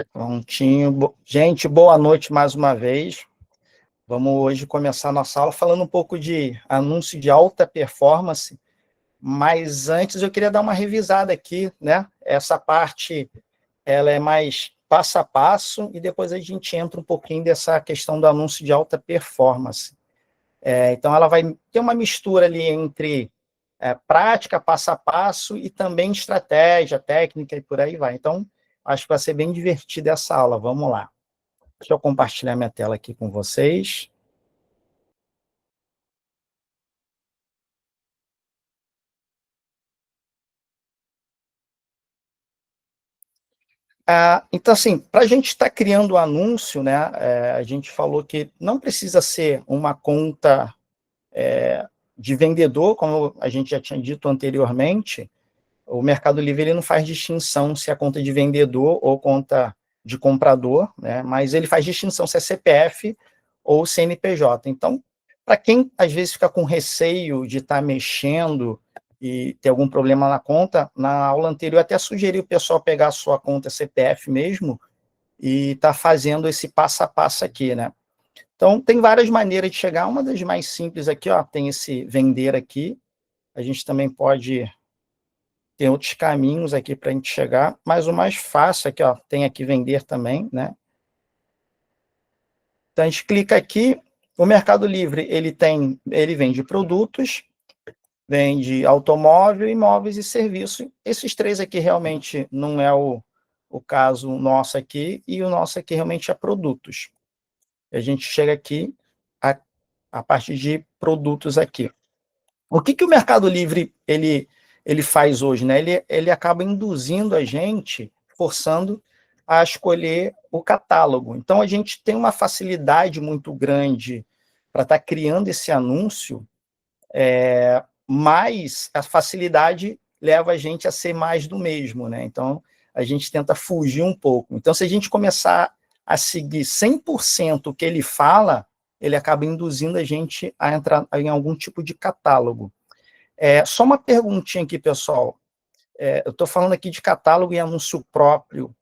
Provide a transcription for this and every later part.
Prontinho. Gente, boa noite mais uma vez. Vamos hoje começar nossa aula falando um pouco de anúncio de alta performance, mas antes eu queria dar uma revisada aqui, né? Essa parte, ela é mais passo a passo e depois a gente entra um pouquinho dessa questão do anúncio de alta performance. Então, ela vai ter uma mistura ali entre prática, passo a passo e também estratégia, técnica e por aí vai. Então, acho que vai ser bem divertida essa aula. Vamos lá. Deixa eu compartilhar minha tela aqui com vocês. Então, assim, para a gente estar criando o anúncio, né, a gente falou que não precisa ser uma conta de vendedor, como a gente já tinha dito anteriormente. O Mercado Livre ele não faz distinção se é conta de vendedor ou conta de comprador, né, mas ele faz distinção se é CPF ou CNPJ. Então, para quem às vezes fica com receio de estar mexendo e ter algum problema na conta, na aula anterior eu até sugeri o pessoal pegar a sua conta CPF mesmo e estar fazendo esse passo a passo aqui, né? Então, tem várias maneiras de chegar. Uma das mais simples aqui, ó, tem esse vender aqui. A gente também pode ter outros caminhos aqui para a gente chegar, mas o mais fácil aqui, ó, tem aqui vender também, né? Então, a gente clica aqui. O Mercado Livre, ele vende produtos, vende automóvel, imóveis e serviços. Esses três aqui realmente não é o caso nosso aqui, e o nosso aqui realmente é produtos. A gente chega aqui a partir de produtos aqui. O que o Mercado Livre ele faz hoje, né? Ele acaba induzindo a gente, forçando a escolher o catálogo. Então, a gente tem uma facilidade muito grande para estar criando esse anúncio, mas a facilidade leva a gente a ser mais do mesmo, né? Então, a gente tenta fugir um pouco. Então, se a gente começar a seguir 100% o que ele fala, ele acaba induzindo a gente a entrar em algum tipo de catálogo. Só uma perguntinha aqui, pessoal. Eu estou falando aqui de catálogo e anúncio próprio.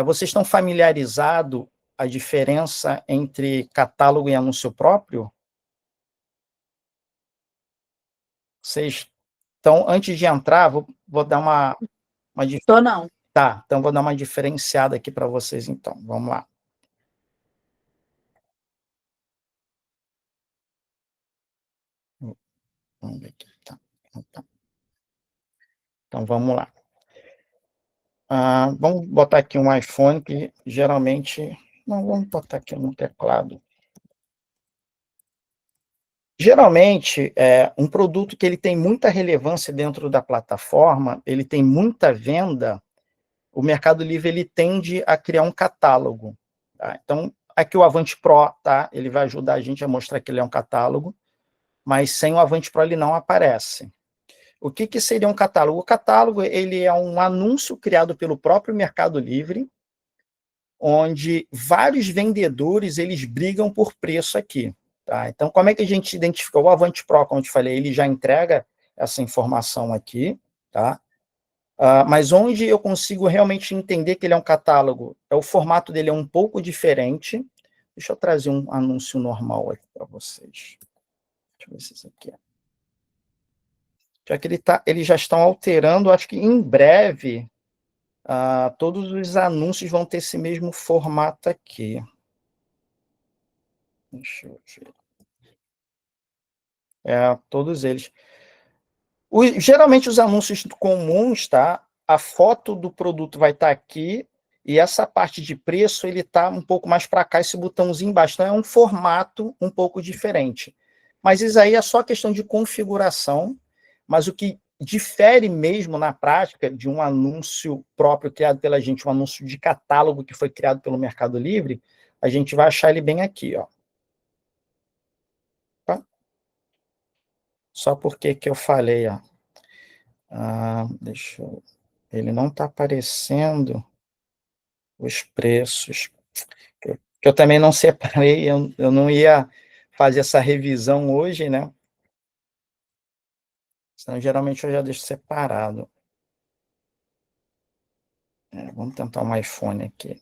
Vocês estão familiarizados a diferença entre catálogo e anúncio próprio? Vocês Então, antes de entrar, vou dar uma Tô não. tá, então vou dar uma diferenciada aqui para vocês, então. Vamos lá. Vamos ver aqui. Tá. Tá. Então, vamos lá. Vamos botar aqui um iPhone, que geralmente. Não, vamos botar aqui no teclado. Geralmente, um produto que ele tem muita relevância dentro da plataforma, ele tem muita venda, o Mercado Livre ele tende a criar um catálogo. Tá? Então, aqui o Avante Pro, tá? Ele vai ajudar a gente a mostrar que ele é um catálogo, mas sem o Avante Pro ele não aparece. O que seria um catálogo? O catálogo ele é um anúncio criado pelo próprio Mercado Livre, onde vários vendedores eles brigam por preço aqui. Tá? Então, como é que a gente identifica? O Avante Pro, como eu te falei, ele já entrega essa informação aqui, tá? Mas onde eu consigo realmente entender que ele é um catálogo, o formato dele é um pouco diferente. Deixa eu trazer um anúncio normal aqui para vocês. Deixa eu ver se isso aqui é. Já que eles já estão alterando, acho que em breve todos os anúncios vão ter esse mesmo formato aqui. Deixa eu ver. Todos eles. Geralmente os anúncios comuns, tá? A foto do produto vai estar aqui e essa parte de preço ele está um pouco mais para cá, esse botãozinho embaixo. Então é um formato um pouco diferente. Mas isso aí é só questão de configuração. Mas o que difere mesmo na prática de um anúncio próprio criado pela gente, um anúncio de catálogo que foi criado pelo Mercado Livre, a gente vai achar ele bem aqui, ó. Tá? Só porque que eu falei, ó. Deixa eu... Ele não está aparecendo os preços. Que eu também não separei, eu não ia fazer essa revisão hoje, né? Senão, geralmente, eu já deixo separado. Vamos tentar um iPhone aqui.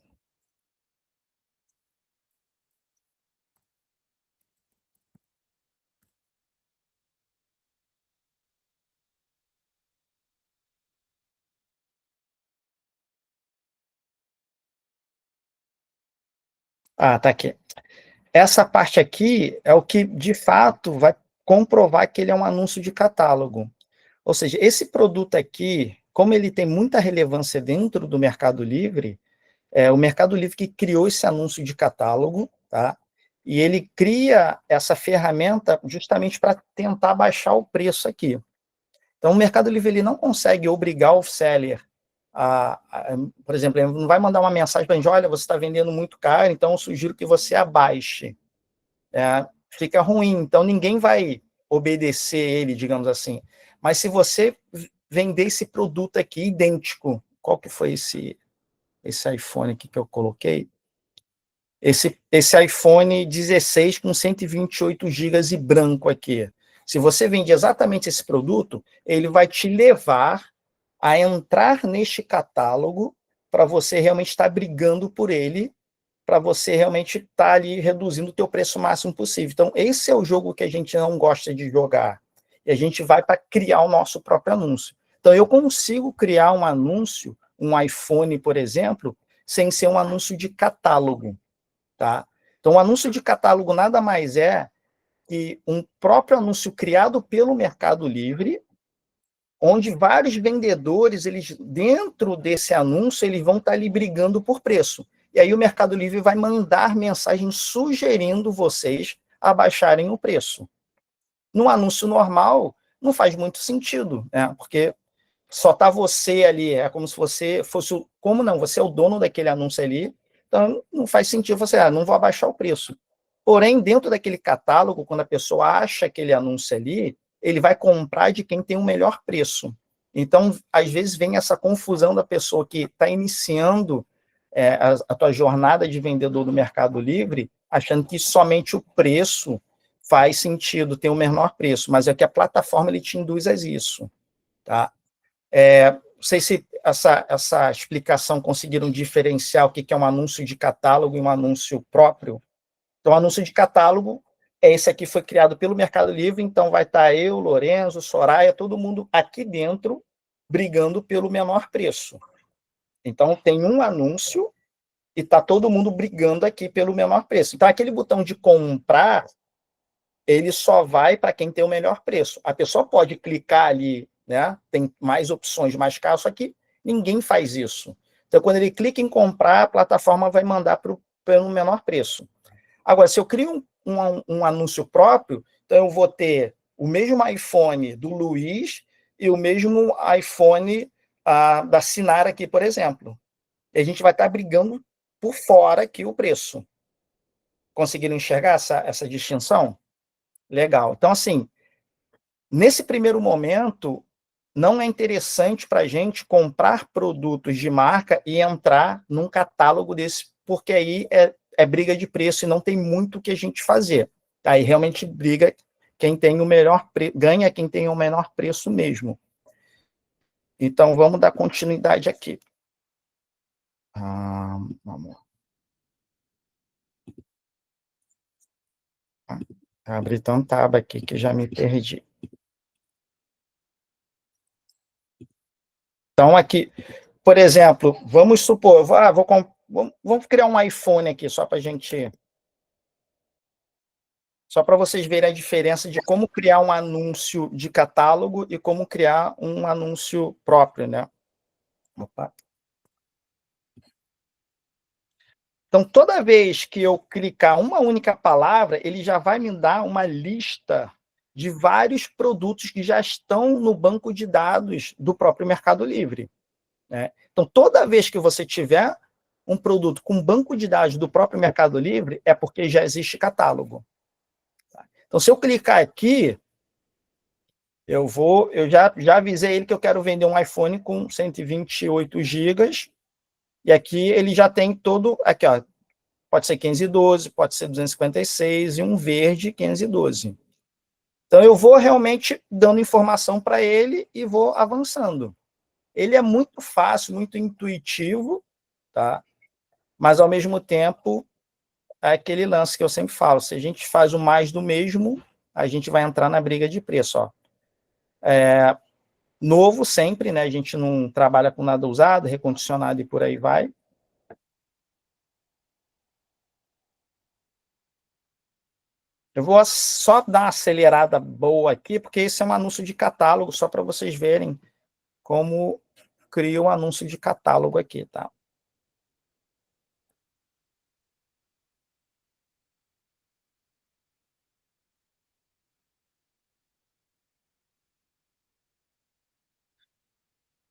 Ah, tá aqui. Essa parte aqui é o que, de fato, vai comprovar que ele é um anúncio de catálogo. Ou seja, esse produto aqui, como ele tem muita relevância dentro do Mercado Livre, é o Mercado Livre que criou esse anúncio de catálogo, tá? E ele cria essa ferramenta justamente para tentar baixar o preço aqui. Então, o Mercado Livre ele não consegue obrigar o seller por exemplo, ele não vai mandar uma mensagem para a gente: olha, você está vendendo muito caro, então eu sugiro que você abaixe. Fica ruim, então ninguém vai obedecer ele, digamos assim. Mas se você vender esse produto aqui idêntico, qual que foi esse iPhone aqui que eu coloquei? Esse iPhone 16 com 128 GB e branco aqui. Se você vende exatamente esse produto, ele vai te levar a entrar neste catálogo para você realmente estar brigando por ele, para você realmente estar ali reduzindo o teu preço máximo possível. Então, esse é o jogo que a gente não gosta de jogar. E a gente vai para criar o nosso próprio anúncio. Então, eu consigo criar um anúncio, um iPhone, por exemplo, sem ser um anúncio de catálogo. Tá? Então, o anúncio de catálogo nada mais é que um próprio anúncio criado pelo Mercado Livre, onde vários vendedores, eles dentro desse anúncio, eles vão estar ali brigando por preço. E aí o Mercado Livre vai mandar mensagem sugerindo vocês a baixarem o preço. No anúncio normal, não faz muito sentido, né? Porque só está você ali, é como se você fosse, como não, você é o dono daquele anúncio ali, então não faz sentido você, não vou abaixar o preço. Porém, dentro daquele catálogo, quando a pessoa acha aquele anúncio ali, ele vai comprar de quem tem o melhor preço. Então, às vezes vem essa confusão da pessoa que está iniciando a tua jornada de vendedor do Mercado Livre, achando que somente o preço faz sentido, tem o menor preço, mas é que a plataforma ele te induz a isso, tá? Não sei se essa explicação conseguiram diferenciar o que é um anúncio de catálogo e um anúncio próprio. Então, o anúncio de catálogo é esse aqui, foi criado pelo Mercado Livre, então vai estar eu, Lorenzo, Soraya, todo mundo aqui dentro brigando pelo menor preço. Então, tem um anúncio e está todo mundo brigando aqui pelo menor preço. Então, aquele botão de comprar, ele só vai para quem tem o melhor preço. A pessoa pode clicar ali, né? Tem mais opções mais caras, só que ninguém faz isso. Então, quando ele clica em comprar, a plataforma vai mandar pelo menor preço. Agora, se eu crio um anúncio próprio, então eu vou ter o mesmo iPhone do Luiz e o mesmo iPhone da Sinara aqui, por exemplo. E a gente vai estar brigando por fora aqui o preço. Conseguiram enxergar essa distinção? Legal. Então, assim, nesse primeiro momento, não é interessante para a gente comprar produtos de marca e entrar num catálogo desse, porque aí é briga de preço e não tem muito o que a gente fazer. Aí realmente briga quem tem o melhor ganha quem tem o menor preço mesmo. Então vamos dar continuidade aqui. Vamos abrir tanta aba aqui que já me perdi. Então aqui, por exemplo, vamos supor, vamos criar um iPhone aqui só para a gente, só para vocês verem a diferença de como criar um anúncio de catálogo e como criar um anúncio próprio, né? Opa. Então, toda vez que eu clicar uma única palavra, ele já vai me dar uma lista de vários produtos que já estão no banco de dados do próprio Mercado Livre, né? Então, toda vez que você tiver um produto com banco de dados do próprio Mercado Livre, é porque já existe catálogo. Então, se eu clicar aqui, eu já avisei ele que eu quero vender um iPhone com 128 gigas, e aqui ele já tem todo, aqui ó, pode ser 512, pode ser 256 e um verde 512. Então eu vou realmente dando informação para ele e vou avançando. Ele é muito fácil, muito intuitivo, tá? Mas ao mesmo tempo é aquele lance que eu sempre falo, se a gente faz o mais do mesmo, a gente vai entrar na briga de preço, ó. Novo sempre, né? A gente não trabalha com nada usado, recondicionado e por aí vai. Eu vou só dar uma acelerada boa aqui, porque esse é um anúncio de catálogo, só para vocês verem como cria um anúncio de catálogo aqui, tá?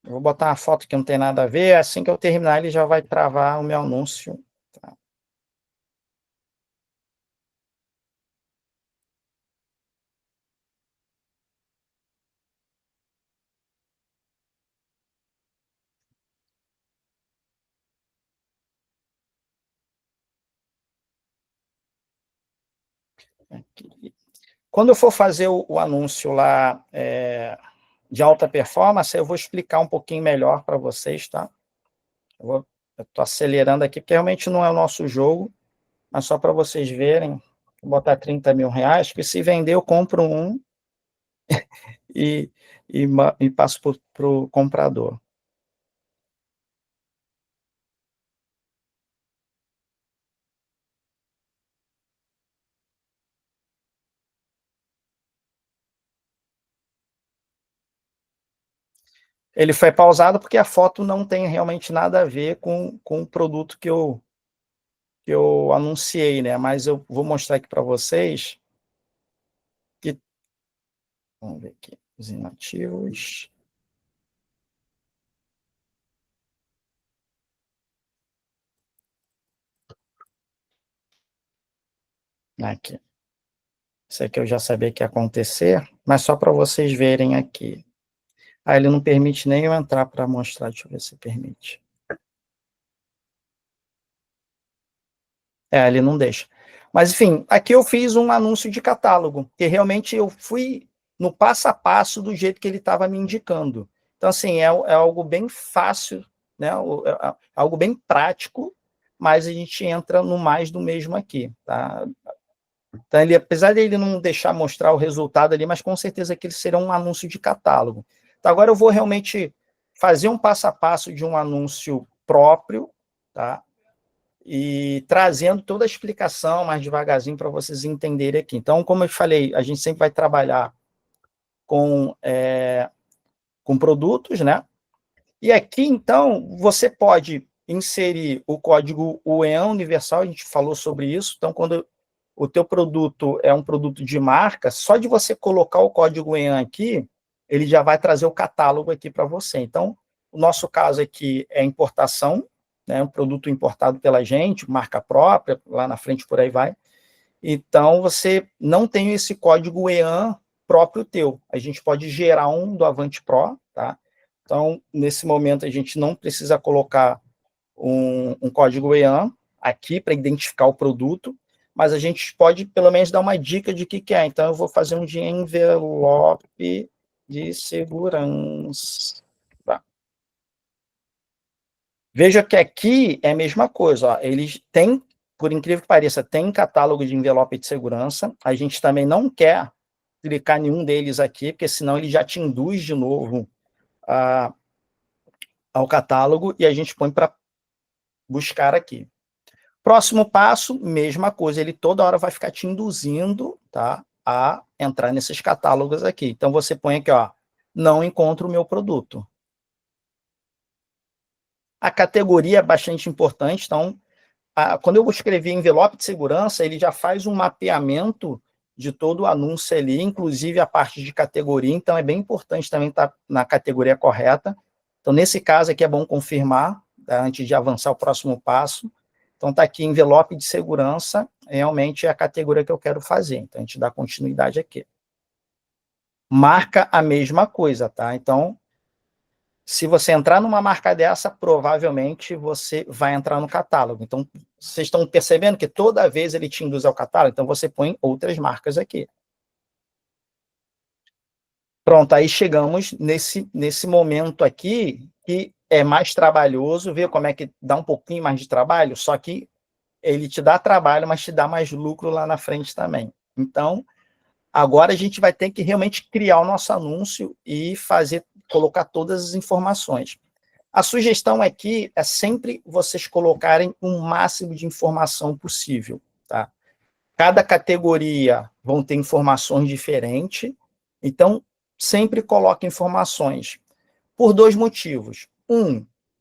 Eu vou botar uma foto que não tem nada a ver, assim que eu terminar ele já vai travar o meu anúncio, tá? Aqui. Quando eu for fazer o anúncio lá de alta performance, eu vou explicar um pouquinho melhor para vocês, tá? Eu estou acelerando aqui, porque realmente não é o nosso jogo, mas só para vocês verem, vou botar 30 mil reais, que se vender eu compro um e, e passo para o comprador. Ele foi pausado porque a foto não tem realmente nada a ver com o produto que eu anunciei, né? Mas eu vou mostrar aqui para vocês que. Vamos ver aqui, os inativos. Aqui. Isso aqui eu já sabia que ia acontecer, mas só para vocês verem aqui. Ah, ele não permite nem eu entrar para mostrar, deixa eu ver se permite. É, ele não deixa. Mas, enfim, aqui eu fiz um anúncio de catálogo, que realmente eu fui no passo a passo do jeito que ele estava me indicando. Então, assim, é algo bem fácil, né? É algo bem prático, mas a gente entra no mais do mesmo aqui, tá? Então, ele, apesar de ele não deixar mostrar o resultado ali, mas com certeza que ele será um anúncio de catálogo. Então, agora eu vou realmente fazer um passo a passo de um anúncio próprio, tá? E trazendo toda a explicação mais devagarzinho para vocês entenderem aqui. Então, como eu falei, a gente sempre vai trabalhar com, com produtos, né? E aqui, então, você pode inserir o código UEAN universal, a gente falou sobre isso. Então, quando o teu produto é um produto de marca, só de você colocar o código UEAN aqui, ele já vai trazer o catálogo aqui para você. Então, o nosso caso aqui é importação, né, um produto importado pela gente, marca própria, lá na frente por aí vai. Então, você não tem esse código EAN próprio teu. A gente pode gerar um do Avante Pro, tá? Então, nesse momento, a gente não precisa colocar um código EAN aqui para identificar o produto, mas a gente pode, pelo menos, dar uma dica de que é. Então, eu vou fazer um de envelope de segurança. Tá. Veja que aqui é a mesma coisa. Ó. Eles têm, por incrível que pareça, tem catálogo de envelope de segurança. A gente também não quer clicar nenhum deles aqui, porque senão ele já te induz de novo ao catálogo e a gente põe para buscar aqui. Próximo passo, mesma coisa, ele toda hora vai ficar te induzindo, tá, a entrar nesses catálogos aqui. Então você põe aqui, ó, não encontro o meu produto. A categoria é bastante importante, então quando eu escrevi envelope de segurança, ele já faz um mapeamento de todo o anúncio ali, inclusive a parte de categoria, então é bem importante também estar na categoria correta. Então, nesse caso aqui é bom confirmar, tá, antes de avançar o próximo passo. Então, está aqui envelope de segurança, realmente é a categoria que eu quero fazer. Então, a gente dá continuidade aqui. Marca a mesma coisa, tá? Então, se você entrar numa marca dessa, provavelmente você vai entrar no catálogo. Então, vocês estão percebendo que toda vez ele te induz ao catálogo? Então, você põe outras marcas aqui. Pronto, aí chegamos nesse momento aqui, que é mais trabalhoso, ver como é que dá um pouquinho mais de trabalho, só que ele te dá trabalho, mas te dá mais lucro lá na frente também. Então, agora a gente vai ter que realmente criar o nosso anúncio e colocar todas as informações. A sugestão aqui é sempre vocês colocarem o máximo de informação possível, tá? Cada categoria vão ter informações diferentes, então sempre coloque informações por dois motivos.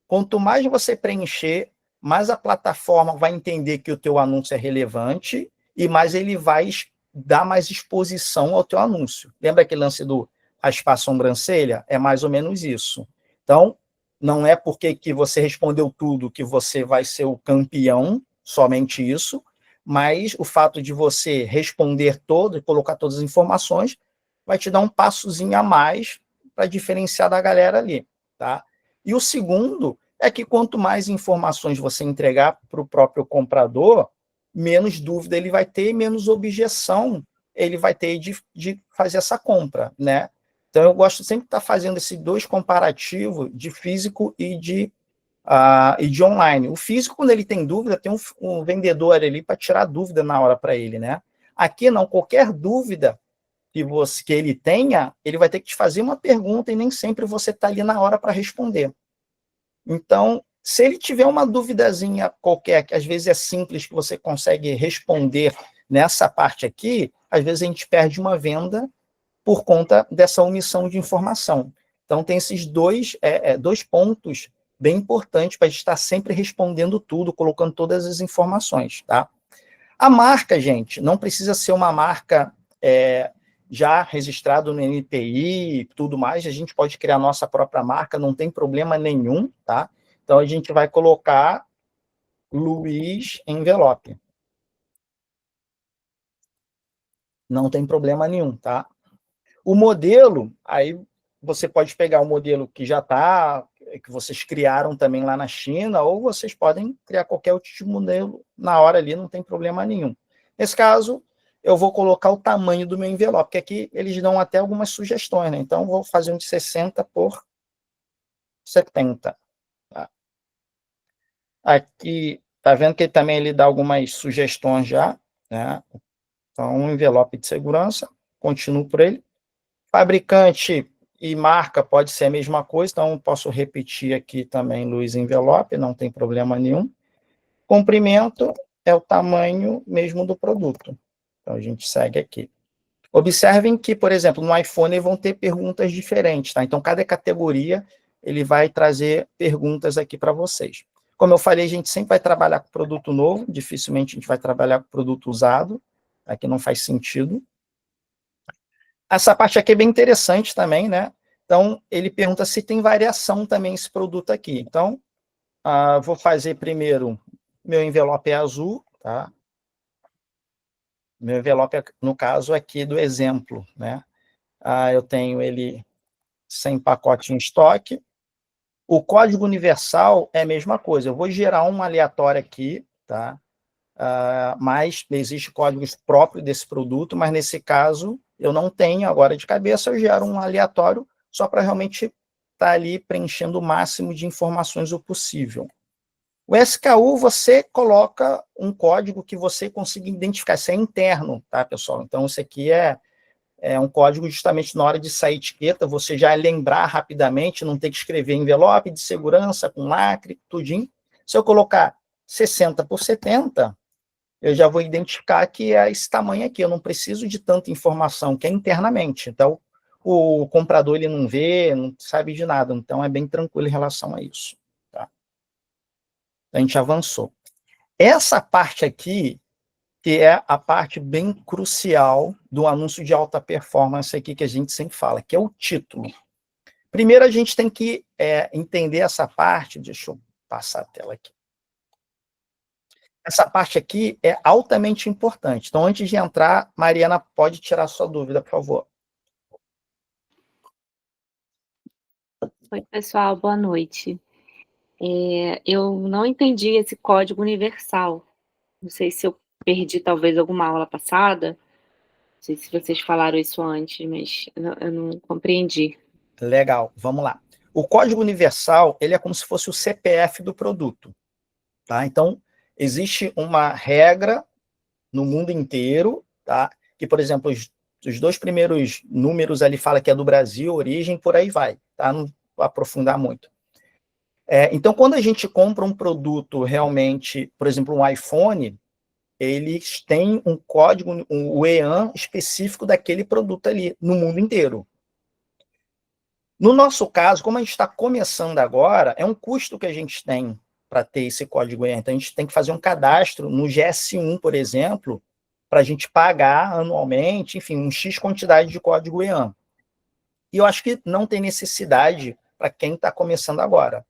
Quanto mais você preencher, mais a plataforma vai entender que o teu anúncio é relevante e mais ele vai dar mais exposição ao teu anúncio. Lembra aquele lance do raspar a sobrancelha? É mais ou menos isso. Então, não é porque que você respondeu tudo que você vai ser o campeão, somente isso, mas o fato de você responder todo e colocar todas as informações vai te dar um passozinho a mais para diferenciar da galera ali, tá? E o segundo é que quanto mais informações você entregar para o próprio comprador, menos dúvida ele vai ter e menos objeção ele vai ter de fazer essa compra, né? Então, eu gosto sempre de estar fazendo esses dois comparativos de físico e de online. O físico, quando ele tem dúvida, tem um vendedor ali para tirar dúvida na hora para ele, né? Aqui não, qualquer dúvida que ele tenha, ele vai ter que te fazer uma pergunta e nem sempre você está ali na hora para responder. Então, se ele tiver uma duvidazinha qualquer, que às vezes é simples, que você consegue responder nessa parte aqui, às vezes a gente perde uma venda por conta dessa omissão de informação. Então, tem esses dois pontos bem importantes para a gente estar sempre respondendo tudo, colocando todas as informações, tá? A marca, gente, não precisa ser uma marca já registrada no NPI e tudo mais, a gente pode criar nossa própria marca, não tem problema nenhum, tá? Então, a gente vai colocar Luiz Envelope. Não tem problema nenhum, tá? O modelo, aí você pode pegar um modelo que já está, que vocês criaram também lá na China, ou vocês podem criar qualquer outro tipo de modelo na hora ali, não tem problema nenhum. Nesse caso, eu vou colocar o tamanho do meu envelope, porque aqui eles dão até algumas sugestões, né? Então, vou fazer um de 60 por 70. Tá? Aqui, tá vendo que também ele dá algumas sugestões já, né? Então, um envelope de segurança, continuo por ele. Fabricante e marca pode ser a mesma coisa, então posso repetir aqui também Luiz Envelope, não tem problema nenhum. Comprimento é o tamanho mesmo do produto. Então a gente segue aqui. Observem que, por exemplo, no iPhone vão ter perguntas diferentes, tá? Então cada categoria ele vai trazer perguntas aqui para vocês. Como eu falei, a gente sempre vai trabalhar com produto novo, dificilmente a gente vai trabalhar com produto usado, aqui não faz sentido. Essa parte aqui é bem interessante também, né? Então, ele pergunta se tem variação também esse produto aqui. Então, vou fazer primeiro, meu envelope é azul, tá? Meu envelope, no caso aqui do exemplo, né? Eu tenho ele sem pacote em estoque. O código universal é a mesma coisa. Eu vou gerar um aleatório aqui, tá? Mas existe códigos próprios desse produto, mas nesse caso eu não tenho agora de cabeça, eu gero um aleatório só para realmente estar ali preenchendo o máximo de informações o possível. O SKU, você coloca um código que você consiga identificar, isso é interno, tá, pessoal? Então, isso aqui é um código justamente na hora de sair etiqueta, você já lembrar rapidamente, não ter que escrever envelope de segurança com lacre, tudinho. Se eu colocar 60 por 70, eu já vou identificar que é esse tamanho aqui, eu não preciso de tanta informação, que é internamente. Então, o comprador ele não vê, não sabe de nada, então é bem tranquilo em relação a isso. Tá? A gente avançou. Essa parte aqui, que é a parte bem crucial do anúncio de alta performance aqui, que a gente sempre fala, que é o título. Primeiro, a gente tem que entender essa parte, deixa eu passar a tela aqui. Essa parte aqui é altamente importante. Então, antes de entrar, Mariana, pode tirar sua dúvida, por favor. Oi, pessoal, boa noite. Eu não entendi esse código universal. Não sei se eu perdi talvez alguma aula passada. Não sei se vocês falaram isso antes, mas eu não compreendi. Legal, vamos lá. O código universal, ele é como se fosse o CPF do produto. Tá? Então, existe uma regra no mundo inteiro, tá? Que, por exemplo, os dois primeiros números ali fala que é do Brasil, origem, por aí vai. Tá? Não vou aprofundar muito. Então, quando a gente compra um produto realmente, por exemplo, um iPhone, eles têm um código, o EAN específico daquele produto ali, no mundo inteiro. No nosso caso, como a gente está começando agora, é um custo que a gente tem para ter esse código EAN. Então, a gente tem que fazer um cadastro no GS1, por exemplo, para a gente pagar anualmente, enfim, um X quantidade de código EAN. E eu acho que não tem necessidade para quem está começando agora.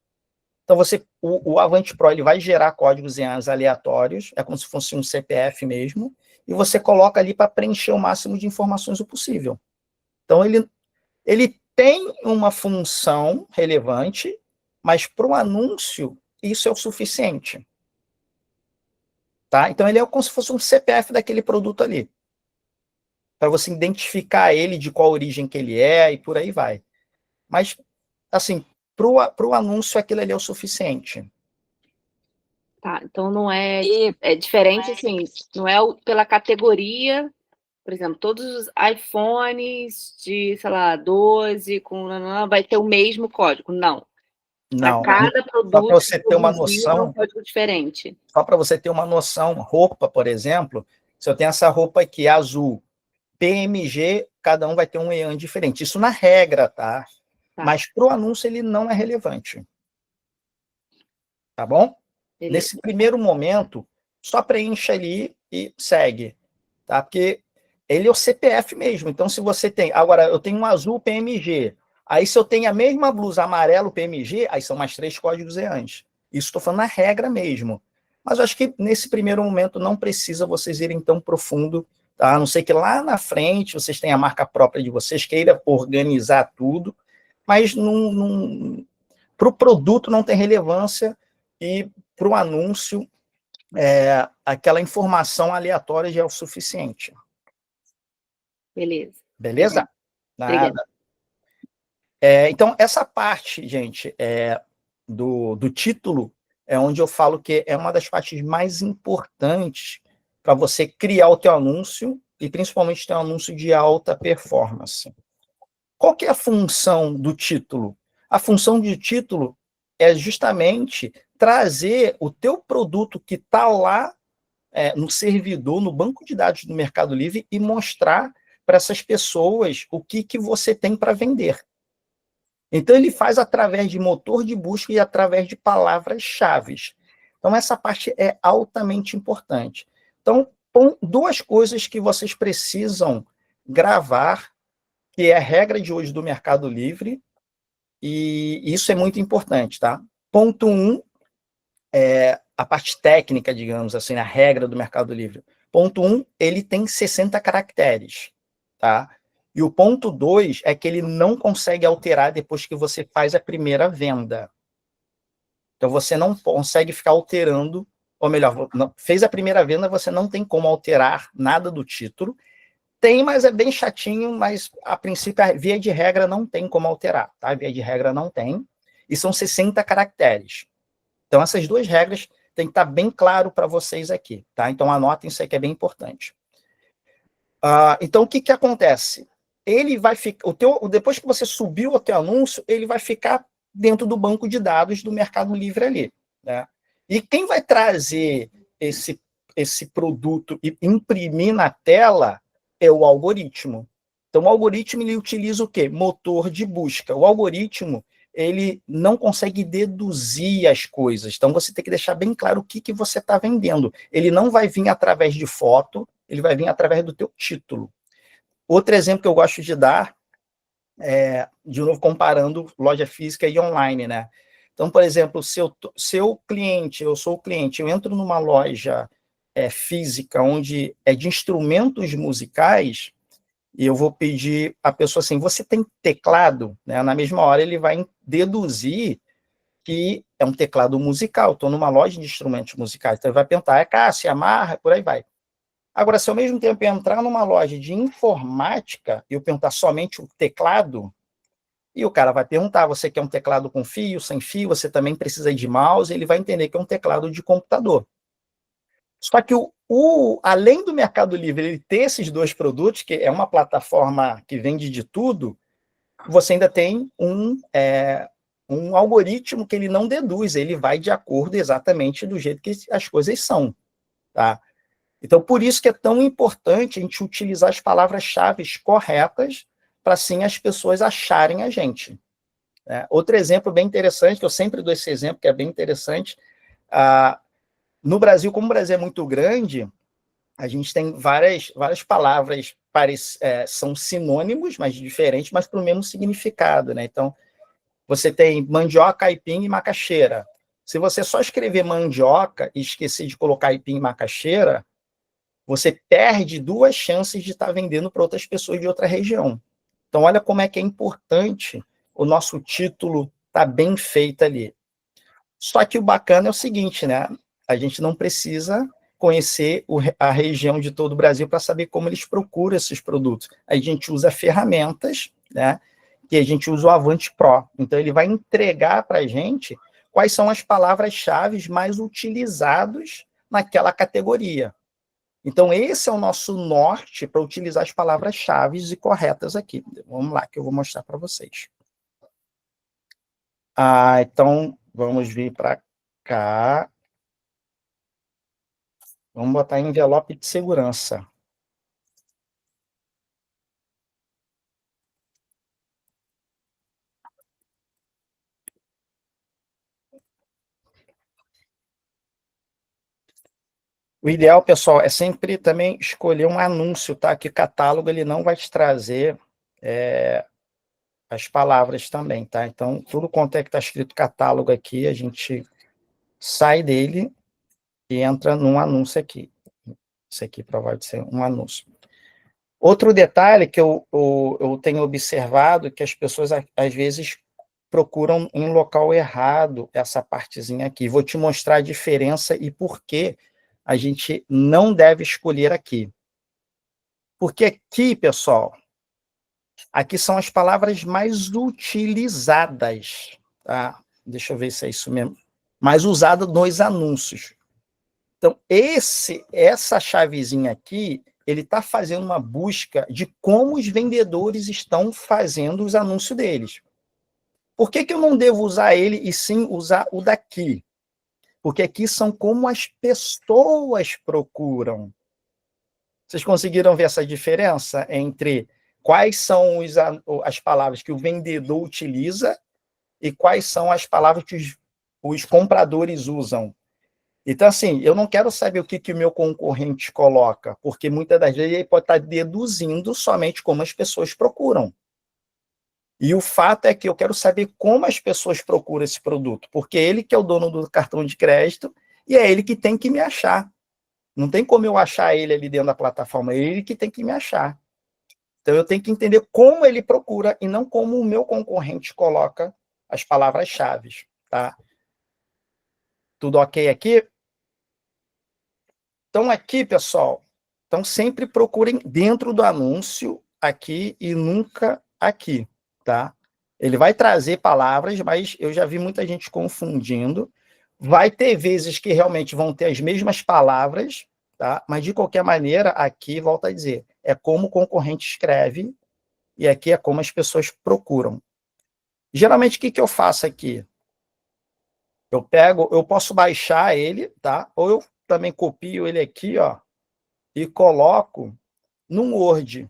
Então, o Avante Pro ele vai gerar códigos EANs aleatórios, é como se fosse um CPF mesmo, e você coloca ali para preencher o máximo de informações o possível. Então, ele tem uma função relevante, mas para o anúncio, isso é o suficiente. Tá? Então, ele é como se fosse um CPF daquele produto ali, para você identificar ele, de qual origem que ele é, e por aí vai. Mas, assim, para o anúncio, aquilo ali é o suficiente. Tá, então não é diferente, assim, não é pela categoria, por exemplo, todos os iPhones de, sei lá, 12 vai ter o mesmo código. Não. Para Não, cada só para produto você ter uma produzido é um noção, código diferente. só para você ter uma noção, roupa, por exemplo, se eu tenho essa roupa aqui azul, PMG, cada um vai ter um EAN diferente. Isso na regra, tá? Mas para o anúncio ele não é relevante. Tá bom? Beleza. Nesse primeiro momento, só preencha ali e segue. Tá? Porque ele é o CPF mesmo. Então, se você tem. Agora, eu tenho um azul PMG. Aí, se eu tenho a mesma blusa amarelo PMG, aí são mais 3 códigos EANs. Isso estou falando na regra mesmo. Mas eu acho que nesse primeiro momento não precisa vocês irem tão profundo, tá? A não ser que lá na frente vocês tenham a marca própria de vocês, queira organizar tudo, mas para o produto não tem relevância e para o anúncio aquela informação aleatória já é o suficiente. Beleza. Beleza? Nada. Então, essa parte, gente, do título, é onde eu falo que é uma das partes mais importantes para você criar o teu anúncio e principalmente ter um anúncio de alta performance. Qual que é a função do título? A função de título é justamente trazer o teu produto que está lá no servidor, no banco de dados do Mercado Livre e mostrar para essas pessoas o que você tem para vender. Então, ele faz através de motor de busca e através de palavras-chave. Então, essa parte é altamente importante. Então, duas coisas que vocês precisam gravar, que é a regra de hoje do Mercado Livre, e isso é muito importante, tá? Ponto 1, a parte técnica, digamos assim, a regra do Mercado Livre. Ponto 1, ele tem 60 caracteres, tá? E o ponto 2 é que ele não consegue alterar depois que você faz a primeira venda. Então, você não consegue ficar alterando, ou melhor, fez a primeira venda, você não tem como alterar nada do título. Tem, mas é bem chatinho, mas a princípio, a via de regra não tem como alterar, tá? A via de regra não tem. E são 60 caracteres. Então, essas duas regras tem que estar bem claro para vocês aqui, tá? Então, anotem isso aí que é bem importante. Então, o que acontece? Ele vai ficar, depois que você subiu o teu anúncio, ele vai ficar dentro do banco de dados do Mercado Livre ali, né? E quem vai trazer esse produto e imprimir na tela é o algoritmo. Então, o algoritmo ele utiliza o quê? Motor de busca. O algoritmo ele não consegue deduzir as coisas. Então, você tem que deixar bem claro o que você está vendendo. Ele não vai vir através de foto, ele vai vir através do teu título. Outro exemplo que eu gosto de dar, de novo, comparando loja física e online, né? Então, por exemplo, eu sou o cliente, eu entro numa loja física onde é de instrumentos musicais, e eu vou pedir a pessoa assim, você tem teclado? Né? Na mesma hora ele vai deduzir que é um teclado musical, estou numa loja de instrumentos musicais, então ele vai perguntar, é Cássio, Yamaha, por aí vai. Agora, se ao mesmo tempo eu entrar numa loja de informática e eu perguntar somente o teclado, e o cara vai perguntar, você quer um teclado com fio, sem fio, você também precisa de mouse, ele vai entender que é um teclado de computador. Só que além do Mercado Livre ele ter esses dois produtos, que é uma plataforma que vende de tudo, você ainda tem um algoritmo que ele não deduz, ele vai de acordo exatamente do jeito que as coisas são. Tá? Então, por isso que é tão importante a gente utilizar as palavras-chave corretas para, assim, as pessoas acharem a gente. Outro exemplo bem interessante, que eu sempre dou esse exemplo, que é bem interessante, no Brasil, como o Brasil é muito grande, a gente tem várias palavras, são sinônimos, mas diferentes, mas para o mesmo significado, né? Então, você tem mandioca, aipim e macaxeira. Se você só escrever mandioca e esquecer de colocar aipim e macaxeira, você perde 2 chances de estar vendendo para outras pessoas de outra região. Então, olha como é que é importante o nosso título estar bem feito ali. Só que o bacana é o seguinte, né? A gente não precisa conhecer a região de todo o Brasil para saber como eles procuram esses produtos. A gente usa ferramentas, né? Que a gente usa o Avante Pro. Então, ele vai entregar para a gente quais são as palavras-chave mais utilizadas naquela categoria. Então, esse é o nosso norte para utilizar as palavras-chave e corretas aqui. Vamos lá, que eu vou mostrar para vocês. Então, vamos vir para cá. Vamos botar envelope de segurança. O ideal, pessoal, é sempre também escolher um anúncio, tá? Que catálogo ele não vai te trazer as palavras também, tá? Então, tudo quanto é que está escrito catálogo aqui, a gente sai dele e entra num anúncio aqui. Isso aqui provavelmente ser um anúncio. Outro detalhe que eu tenho observado que as pessoas, às vezes, procuram em local errado essa partezinha aqui. Vou te mostrar a diferença e por que a gente não deve escolher aqui. Porque aqui, pessoal, aqui são as palavras mais utilizadas, tá? Deixa eu ver se é isso mesmo. Mais usada nos anúncios. Então, essa chavezinha aqui, ele está fazendo uma busca de como os vendedores estão fazendo os anúncios deles. Por que eu não devo usar ele e sim usar o daqui? Porque aqui são como as pessoas procuram. Vocês conseguiram ver essa diferença entre quais são as palavras que o vendedor utiliza e quais são as palavras que os compradores usam? Então, assim, eu não quero saber o que o meu concorrente coloca, porque muitas das vezes ele pode estar deduzindo somente como as pessoas procuram. E o fato é que eu quero saber como as pessoas procuram esse produto, porque ele que é o dono do cartão de crédito e é ele que tem que me achar. Não tem como eu achar ele ali dentro da plataforma, é ele que tem que me achar. Então, eu tenho que entender como ele procura e não como o meu concorrente coloca as palavras-chave, tá? Tudo ok aqui? Então, aqui, pessoal, então sempre procurem dentro do anúncio aqui e nunca aqui, tá? Ele vai trazer palavras, mas eu já vi muita gente confundindo. Vai ter vezes que realmente vão ter as mesmas palavras, tá? Mas, de qualquer maneira, aqui, volta a dizer, é como o concorrente escreve e aqui é como as pessoas procuram. Geralmente, o que eu faço aqui? Eu posso baixar ele, tá? Ou eu também copio ele aqui, ó, e coloco num Word.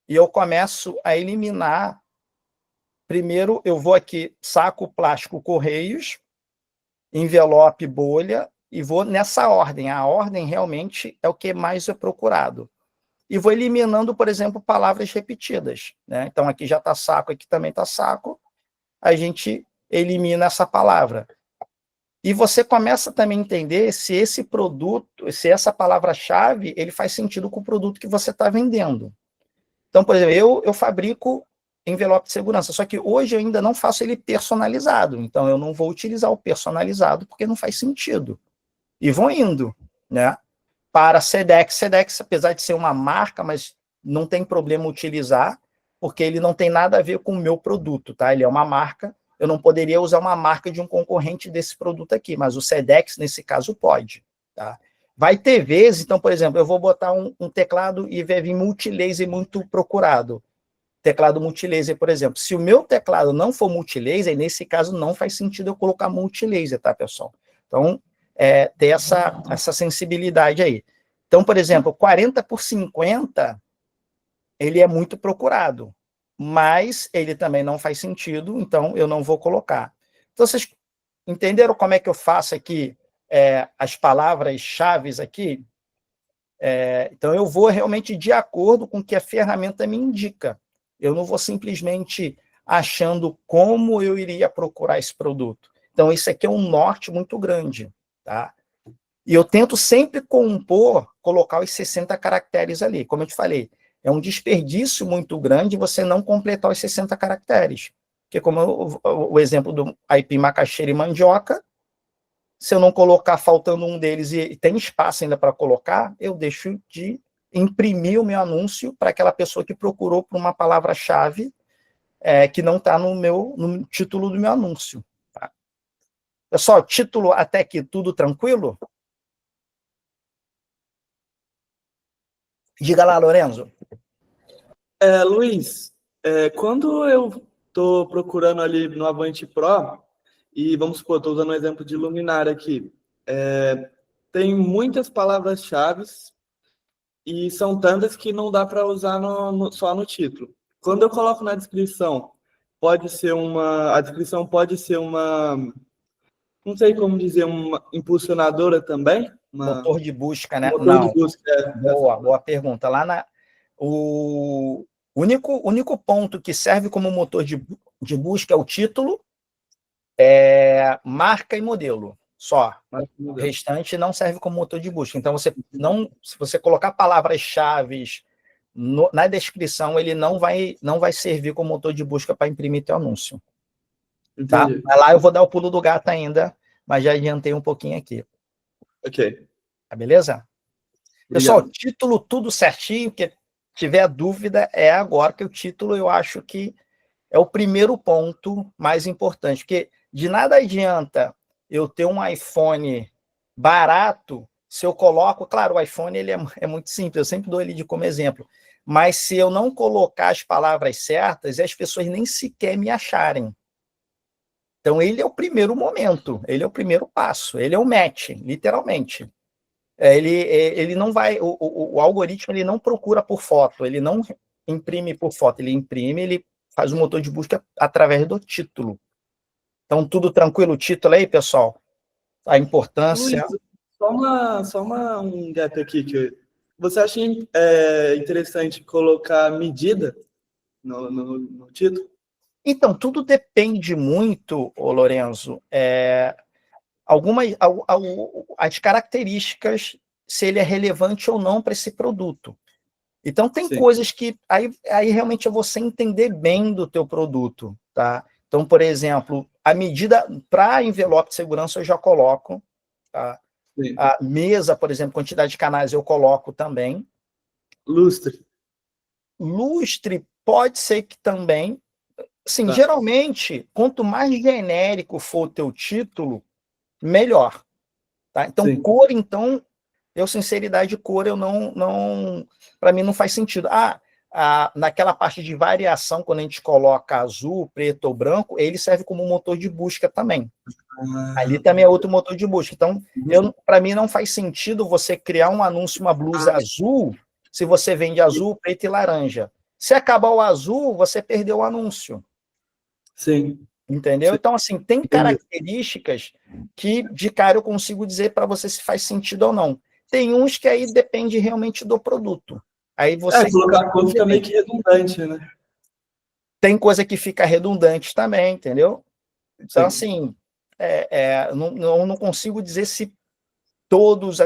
E eu começo a eliminar. Primeiro, eu vou aqui, saco plástico Correios, envelope bolha, e vou nessa ordem. A ordem realmente é o que mais é procurado. E vou eliminando, por exemplo, palavras repetidas, né? Então, aqui já está saco, aqui também está saco. A gente elimina essa palavra. E você começa também a entender se esse produto, se essa palavra-chave, ele faz sentido com o produto que você está vendendo. Então, por exemplo, eu fabrico envelope de segurança, só que hoje eu ainda não faço ele personalizado, então eu não vou utilizar o personalizado porque não faz sentido. E vou indo, né? Para Sedex. Sedex, apesar de ser uma marca, mas não tem problema utilizar, porque ele não tem nada a ver com o meu produto, tá? Ele é uma marca, eu não poderia usar uma marca de um concorrente desse produto aqui, mas o Sedex, nesse caso, pode, tá? Vai ter vezes, então, por exemplo, eu vou botar um teclado e vai vir multilaser muito procurado. Teclado multilaser, por exemplo. Se o meu teclado não for multilaser, nesse caso não faz sentido eu colocar multilaser, tá, pessoal? Então, ter essa sensibilidade aí. Então, por exemplo, 40 por 50, ele é muito procurado, mas ele também não faz sentido, então eu não vou colocar. Então, vocês entenderam como é que eu faço aqui as palavras-chave aqui? Então, eu vou realmente de acordo com o que a ferramenta me indica. Eu não vou simplesmente achando como eu iria procurar esse produto. Então, isso aqui é um norte muito grande, tá? E eu tento sempre colocar os 60 caracteres ali. Como eu te falei, é um desperdício muito grande você não completar os 60 caracteres. Porque como o exemplo do aipim, macaxeira e mandioca, se eu não colocar faltando um deles e tem espaço ainda para colocar, eu deixo de imprimir o meu anúncio para aquela pessoa que procurou por uma palavra-chave que não está no título do meu anúncio. Tá? Pessoal, título até aqui, tudo tranquilo? Diga lá, Lorenzo. Luiz, quando eu estou procurando ali no Avante Pro, e vamos supor, estou usando um exemplo de luminária aqui, tem muitas palavras-chave e são tantas que não dá para usar só no título. Quando eu coloco na descrição, a descrição pode ser uma, não sei como dizer, uma impulsionadora também? Motor de busca, né? Motor de Não. busca. Boa pergunta. O único ponto que serve como motor de busca é o título, marca e modelo, só. O restante não serve como motor de busca. Então, se você colocar palavras-chave na descrição, ele não vai servir como motor de busca para imprimir teu anúncio. Tá? Mas lá eu vou dar o pulo do gato ainda, mas já adiantei um pouquinho aqui. Ok. Tá beleza? Obrigado. Pessoal, título tudo certinho, que tiver dúvida é agora, que o título eu acho que é o primeiro ponto mais importante, porque de nada adianta eu ter um iPhone barato se eu coloco, claro, o iPhone ele é muito simples, eu sempre dou ele como exemplo, mas se eu não colocar as palavras certas, as pessoas nem sequer me acharem. Então, ele é o primeiro momento, ele é o primeiro passo, ele é o match, literalmente. Ele não vai, o algoritmo ele não procura por foto, ele não imprime por foto, ele faz o motor de busca através do título. Então, tudo tranquilo o título aí, pessoal? A importância... Luiz, um gap aqui. Você acha interessante colocar medida no título? Então, tudo depende muito, Lorenzo, as características, se ele é relevante ou não para esse produto. Então, tem Sim. coisas que aí realmente é você entender bem do teu produto, tá? Então, por exemplo, a medida para envelope de segurança eu já coloco, tá? Sim. A mesa, por exemplo, quantidade de canais eu coloco também. Lustre. Lustre pode ser que também. Sim, tá. Geralmente, quanto mais genérico for o teu título, melhor. Tá? Então, Sim. Cor, então, sinceridade, cor, eu não para mim não faz sentido. Naquela parte de variação, quando a gente coloca azul, preto ou branco, ele serve como motor de busca também. Ali também é outro motor de busca. Então, para mim não faz sentido você criar um anúncio, uma blusa azul, se você vende azul, preto e laranja. Se acabar o azul, você perdeu o anúncio. Sim. Entendeu? Sim. Então, assim, tem características que, de cara, eu consigo dizer para você se faz sentido ou não. Tem uns que aí depende realmente do produto. Aí você... colocar a cor fica meio que redundante, né? Tem coisa que fica redundante também, entendeu? Então, assim, não consigo dizer se todas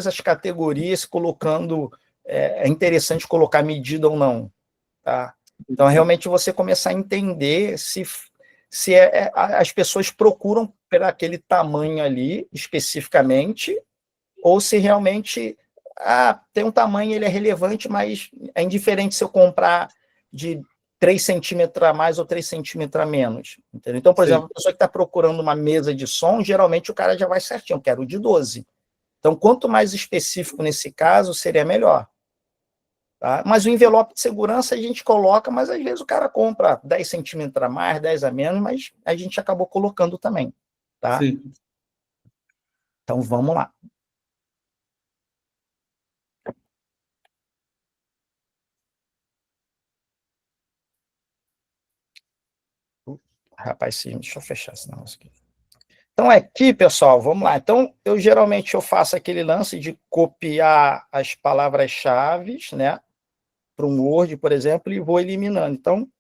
as categorias colocando... É interessante colocar medida ou não. Tá? Então, realmente, você começar a entender se as pessoas procuram por aquele tamanho ali, especificamente, ou se realmente tem um tamanho, ele é relevante, mas é indiferente se eu comprar de 3 centímetros a mais ou 3 centímetros a menos. Entendeu? Então, por exemplo, a pessoa que está procurando uma mesa de som, geralmente o cara já vai certinho, eu quero de 12. Então, quanto mais específico nesse caso, seria melhor. Tá? Mas o envelope de segurança a gente coloca, mas às vezes o cara compra 10 centímetros a mais, 10 a menos, mas a gente acabou colocando também. Tá? Sim. Então, vamos lá. Rapaz, sim, deixa eu fechar esse negócio aqui. Então, aqui, pessoal, vamos lá. Então, geralmente eu faço aquele lance de copiar as palavras-chave, né, para um Word, por exemplo, e vou eliminando. Então,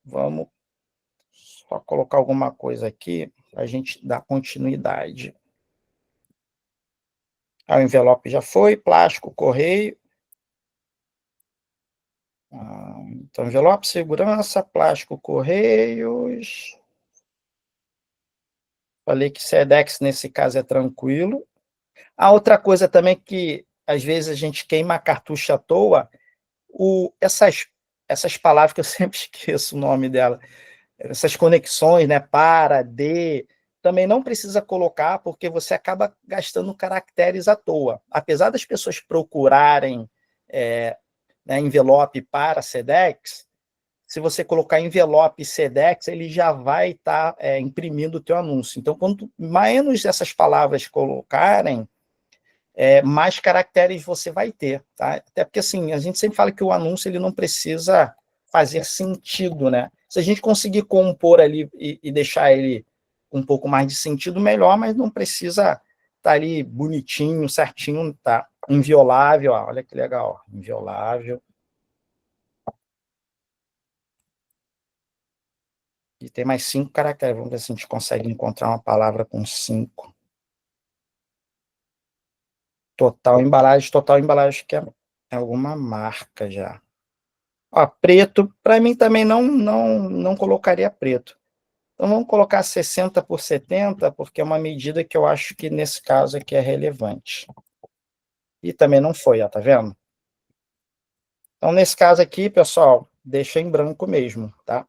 vamos só colocar alguma coisa aqui para a gente dar continuidade. O envelope já foi, plástico, correio. Então, envelope, segurança, plástico, correios. Falei que SEDEX, nesse caso, é tranquilo. A outra coisa também que, às vezes, a gente queima cartucho à toa, essas palavras que eu sempre esqueço o nome dela, essas conexões, né, para, de, também não precisa colocar, porque você acaba gastando caracteres à toa. Apesar das pessoas procurarem né, envelope para SEDEX, se você colocar envelope SEDEX, ele já vai estar imprimindo o teu anúncio. Então, quanto menos essas palavras colocarem, mais caracteres você vai ter, tá? Até porque, assim, a gente sempre fala que o anúncio ele não precisa fazer sentido, né? Se a gente conseguir compor ali e deixar ele um pouco mais de sentido, melhor, mas não precisa estar ali bonitinho, certinho, tá? Inviolável, ó, olha que legal, ó, inviolável. E tem mais 5 caracteres, vamos ver se a gente consegue encontrar uma palavra com 5. Total embalagem que é alguma marca já. Ó, preto, para mim também não colocaria preto. Então vamos colocar 60 por 70, porque é uma medida que eu acho que nesse caso aqui é relevante. E também não foi, ó, tá vendo? Então nesse caso aqui, pessoal, deixa em branco mesmo, tá?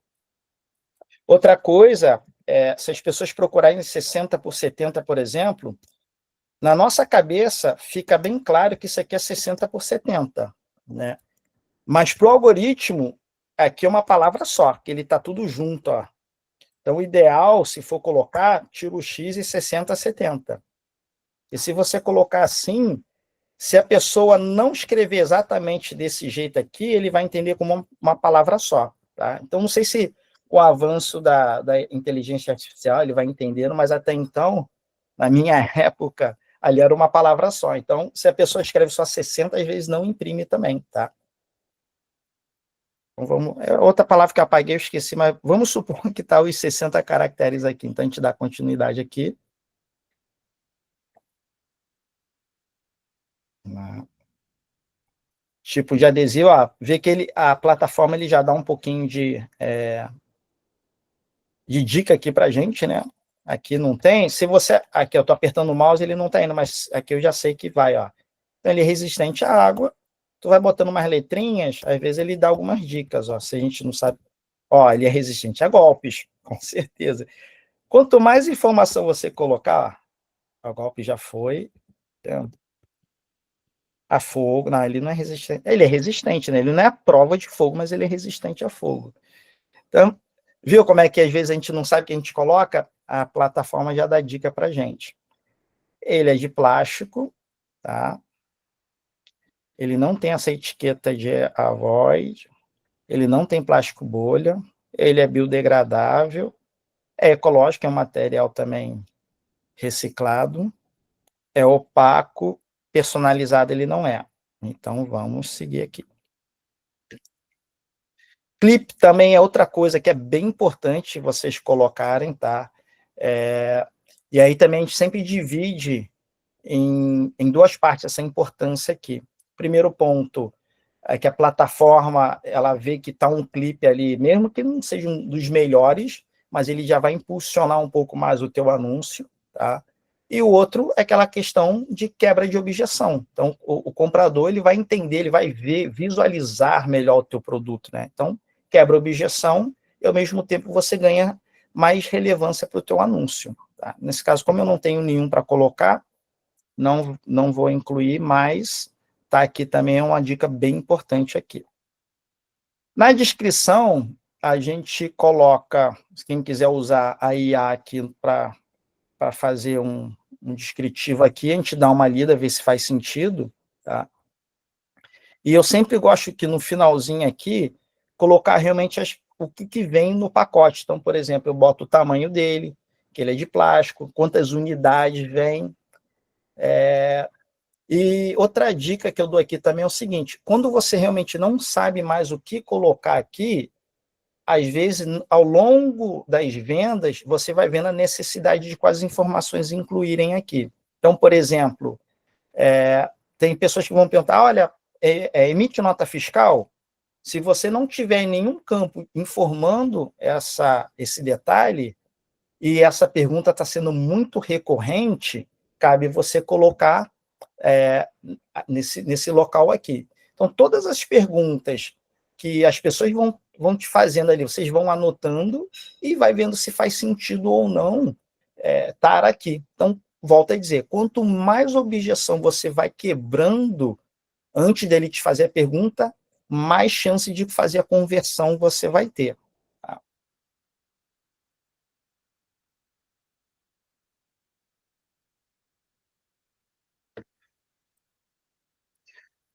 Outra coisa, se as pessoas procurarem 60 por 70, por exemplo, na nossa cabeça fica bem claro que isso aqui é 60 por 70, né? Mas para o algoritmo, aqui é uma palavra só, que ele está tudo junto, ó. Então, o ideal, se for colocar, tira o X e 60 a 70. E se você colocar assim, se a pessoa não escrever exatamente desse jeito aqui, ele vai entender como uma palavra só, tá? Então, não sei se com o avanço da inteligência artificial ele vai entendendo, mas até então, na minha época, ali era uma palavra só. Então, se a pessoa escreve só 60, às vezes não imprime também, tá? Então, outra palavra que eu apaguei, eu esqueci, mas vamos supor que está os 60 caracteres aqui. Então, a gente dá continuidade aqui. Tipo de adesivo, ó, vê que a plataforma ele já dá um pouquinho de dica aqui para a gente, né? Aqui não tem. Se você. Aqui eu estou apertando o mouse, ele não está indo, mas aqui eu já sei que vai, ó. Então, ele é resistente à água. Tu vai botando umas letrinhas, às vezes ele dá algumas dicas, ó. Se a gente não sabe. Ó, ele é resistente a golpes, com certeza. Quanto mais informação você colocar, ó, o golpe já foi. A fogo, não, ele não é resistente. Ele é resistente, né? Ele não é a prova de fogo, mas ele é resistente a fogo. Então, viu como é que às vezes a gente não sabe o que a gente coloca? A plataforma já dá dica para gente. Ele é de plástico, tá? Ele não tem essa etiqueta de avoid, ele não tem plástico bolha, ele é biodegradável, é ecológico, é um material também reciclado, é opaco, personalizado ele não é. Então, vamos seguir aqui. Clipe também é outra coisa que é bem importante vocês colocarem, tá? E aí também a gente sempre divide em duas partes essa importância aqui. Primeiro ponto é que a plataforma, ela vê que está um clipe ali, mesmo que não seja um dos melhores, mas ele já vai impulsionar um pouco mais o teu anúncio, tá? E o outro é aquela questão de quebra de objeção. Então, o comprador ele vai entender, ele vai ver, visualizar melhor o teu produto, né? Então, quebra a objeção e, ao mesmo tempo, você ganha mais relevância para o teu anúncio. Tá? Nesse caso, como eu não tenho nenhum para colocar, não vou incluir, mas tá aqui também é uma dica bem importante aqui. Na descrição, a gente coloca, quem quiser usar a IA aqui para fazer um descritivo aqui, a gente dá uma lida, ver se faz sentido, tá? E eu sempre gosto que no finalzinho aqui, colocar realmente o que vem no pacote. Então, por exemplo, eu boto o tamanho dele, que ele é de plástico, quantas unidades vem. E outra dica que eu dou aqui também é o seguinte: quando você realmente não sabe mais o que colocar aqui, às vezes, ao longo das vendas, você vai vendo a necessidade de quais informações incluírem aqui. Então, por exemplo, tem pessoas que vão perguntar, olha, emite nota fiscal? Se você não tiver em nenhum campo informando esse detalhe, e essa pergunta está sendo muito recorrente, cabe você colocar nesse local aqui. Então, todas as perguntas que as pessoas vão te fazendo ali, vocês vão anotando e vai vendo se faz sentido ou não estar aqui. Então, volto a dizer, quanto mais objeção você vai quebrando antes dele te fazer a pergunta, mais chance de fazer a conversão você vai ter. Tá?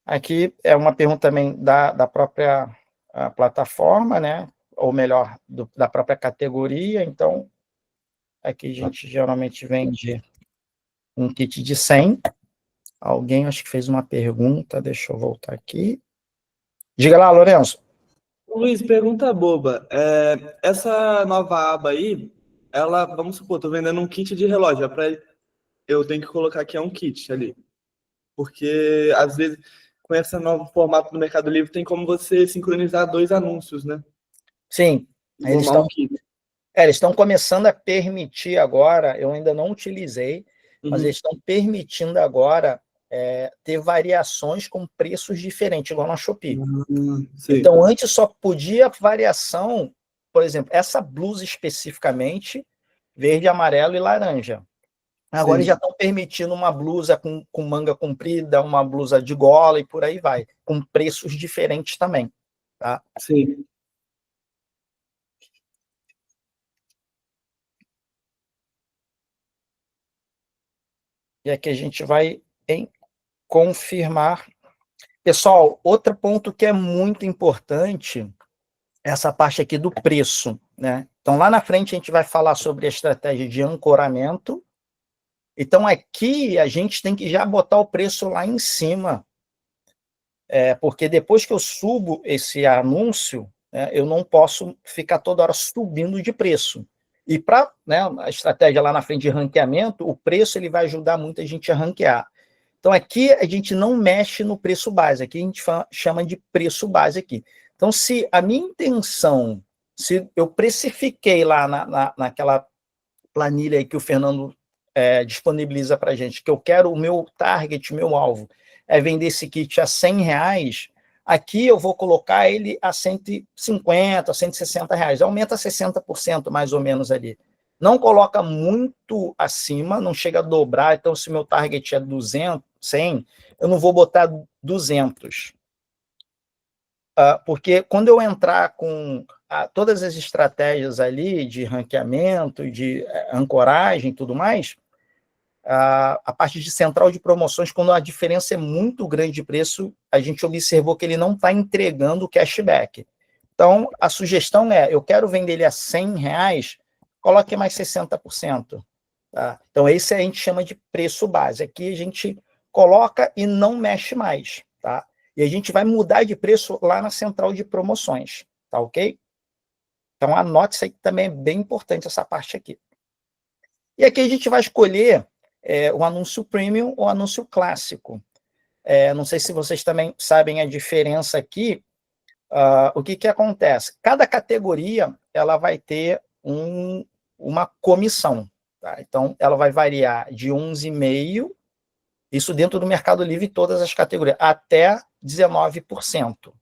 Aqui é uma pergunta também da própria plataforma, né? Ou melhor, da própria categoria. Então, aqui a gente geralmente vende um kit de 100. Alguém acho que fez uma pergunta, deixa eu voltar aqui. Diga lá, Lourenço. Luiz, pergunta boba. Essa nova aba aí, vamos supor, tô vendendo um kit de relógio. Eu tenho que colocar que é um kit ali. Porque, às vezes, com esse novo formato do Mercado Livre, tem como você sincronizar 2 anúncios, né? Sim, eles estão começando a permitir agora, eu ainda não utilizei, mas eles estão permitindo agora ter variações com preços diferentes, igual na Shopee. Então, antes só podia variação, por exemplo, essa blusa especificamente, verde, amarelo e laranja. Agora eles já estão permitindo uma blusa com manga comprida, uma blusa de gola e por aí vai, com preços diferentes também. Tá? Sim. E aqui a gente vai em confirmar. Pessoal, outro ponto que é muito importante, essa parte aqui do preço, né? Então, lá na frente a gente vai falar sobre a estratégia de ancoramento. Então, aqui a gente tem que já botar o preço lá em cima, porque depois que eu subo esse anúncio, eu não posso ficar toda hora subindo de preço. E para a estratégia lá na frente de ranqueamento, o preço ele vai ajudar muito a gente a ranquear. Então, aqui a gente não mexe no preço base, aqui a gente chama de preço base aqui. Então, se a minha intenção, se eu precifiquei lá naquela planilha aí que o Fernando disponibiliza para a gente, que eu quero o meu target, o meu alvo, é vender esse kit a R$100, aqui eu vou colocar ele a 150, a R$160, aumenta 60% mais ou menos ali. Não coloca muito acima, não chega a dobrar, então se meu target é 200, 100, eu não vou botar 200. Porque quando eu entrar com todas as estratégias ali de ranqueamento, de ancoragem e tudo mais, a parte de central de promoções, quando a diferença é muito grande de preço, a gente observou que ele não está entregando cashback. Então, a sugestão é, eu quero vender ele a R$100, coloque mais 60%. Tá? Então, esse a gente chama de preço base. Aqui a gente coloca e não mexe mais. Tá? E a gente vai mudar de preço lá na central de promoções. Tá ok? Então, anote isso aí que também é bem importante, essa parte aqui. E aqui a gente vai escolher o anúncio premium ou anúncio clássico. Não sei se vocês também sabem a diferença aqui. O que acontece? Cada categoria ela vai ter uma comissão. Tá? Então, ela vai variar de 11,5%, isso dentro do Mercado Livre, todas as categorias, até 19%.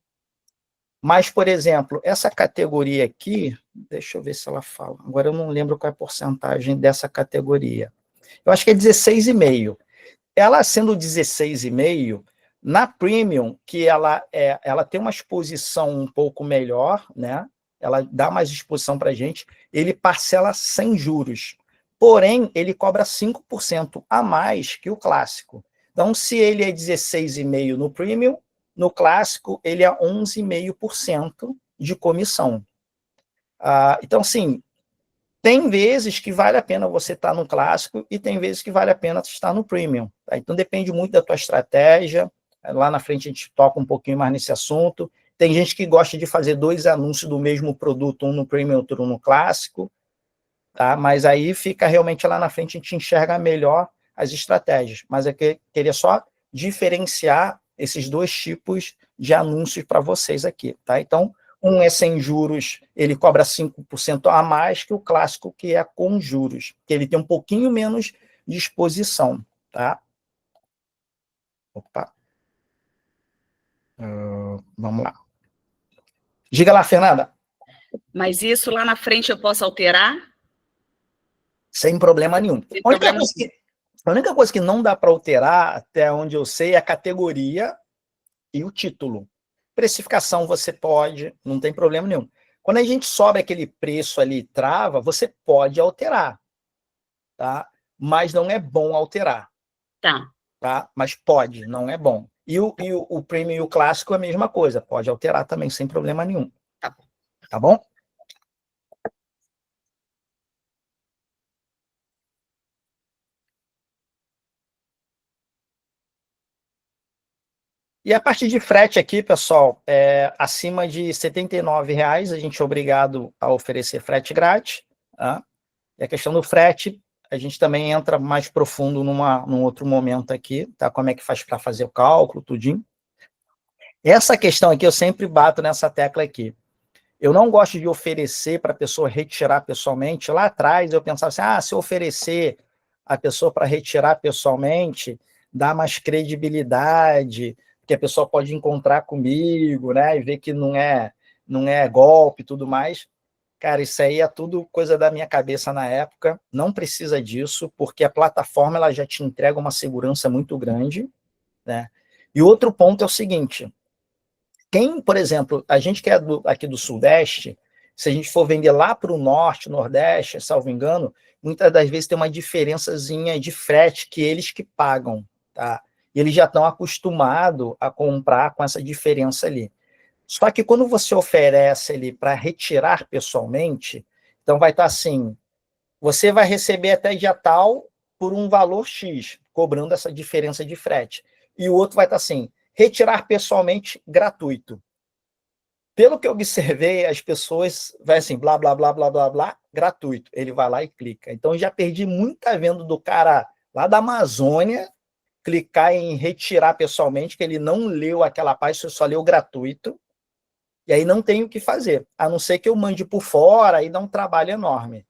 Mas, por exemplo, essa categoria aqui, deixa eu ver se ela fala, agora eu não lembro qual é a porcentagem dessa categoria. Eu acho que é 16,5%. Ela sendo 16,5%, na Premium, que ela tem uma exposição um pouco melhor, né? Ela dá mais exposição para a gente, ele parcela sem juros. Porém, ele cobra 5% a mais que o clássico. Então, se ele é 16,5% no Premium, no clássico ele é 11,5% de comissão. Então, assim, tem vezes que vale a pena você estar no clássico e tem vezes que vale a pena estar no premium. Tá? Então, depende muito da tua estratégia. Lá na frente a gente toca um pouquinho mais nesse assunto. Tem gente que gosta de fazer 2 anúncios do mesmo produto, um no premium, outro no clássico. Tá? Mas aí fica realmente lá na frente, a gente enxerga melhor as estratégias. Mas eu queria só diferenciar esses 2 tipos de anúncios para vocês aqui. Tá? Então, um é sem juros, ele cobra 5% a mais que o clássico, que é com juros, que ele tem um pouquinho menos de exposição. Tá? Opa. Vamos lá. Diga lá, Fernanda. Mas isso lá na frente eu posso alterar? Sem problema nenhum. Sem A única problema coisa a única coisa que não dá para alterar, até onde eu sei, é a categoria e o título. Precificação você pode, não tem problema nenhum. Quando a gente sobe aquele preço ali, trava, você pode alterar, tá? Mas não é bom alterar. Tá? Mas pode, não é bom. E o premium e o clássico é a mesma coisa, pode alterar também, sem problema nenhum. Tá bom? E a partir de frete aqui, pessoal, acima de R$ 79,00, a gente é obrigado a oferecer frete grátis. Tá? E a questão do frete, a gente também entra mais profundo num outro momento aqui, tá? Como é que faz para fazer o cálculo, tudinho. Essa questão aqui, eu sempre bato nessa tecla aqui. Eu não gosto de oferecer para a pessoa retirar pessoalmente. Lá atrás eu pensava assim, se eu oferecer a pessoa para retirar pessoalmente, dá mais credibilidade, que a pessoa pode encontrar comigo, né, e ver que não é golpe e tudo mais. Cara, isso aí é tudo coisa da minha cabeça na época, não precisa disso, porque a plataforma ela já te entrega uma segurança muito grande, né? E outro ponto é o seguinte, por exemplo, a gente que é aqui do Sudeste, se a gente for vender lá para o Norte, Nordeste, salvo engano, muitas das vezes tem uma diferençazinha de frete que eles que pagam, tá? E eles já estão acostumados a comprar com essa diferença ali. Só que quando você oferece ali para retirar pessoalmente, então vai estar assim, você vai receber até dia tal por um valor X, cobrando essa diferença de frete. E o outro vai estar assim, retirar pessoalmente gratuito. Pelo que eu observei, as pessoas vai assim, blá, blá, blá, blá, blá, blá, gratuito. Ele vai lá e clica. Então, já perdi muita venda do cara lá da Amazônia clicar em retirar pessoalmente, que ele não leu aquela página, só leu gratuito, e aí não tem o que fazer, a não ser que eu mande por fora, aí dá um trabalho enorme.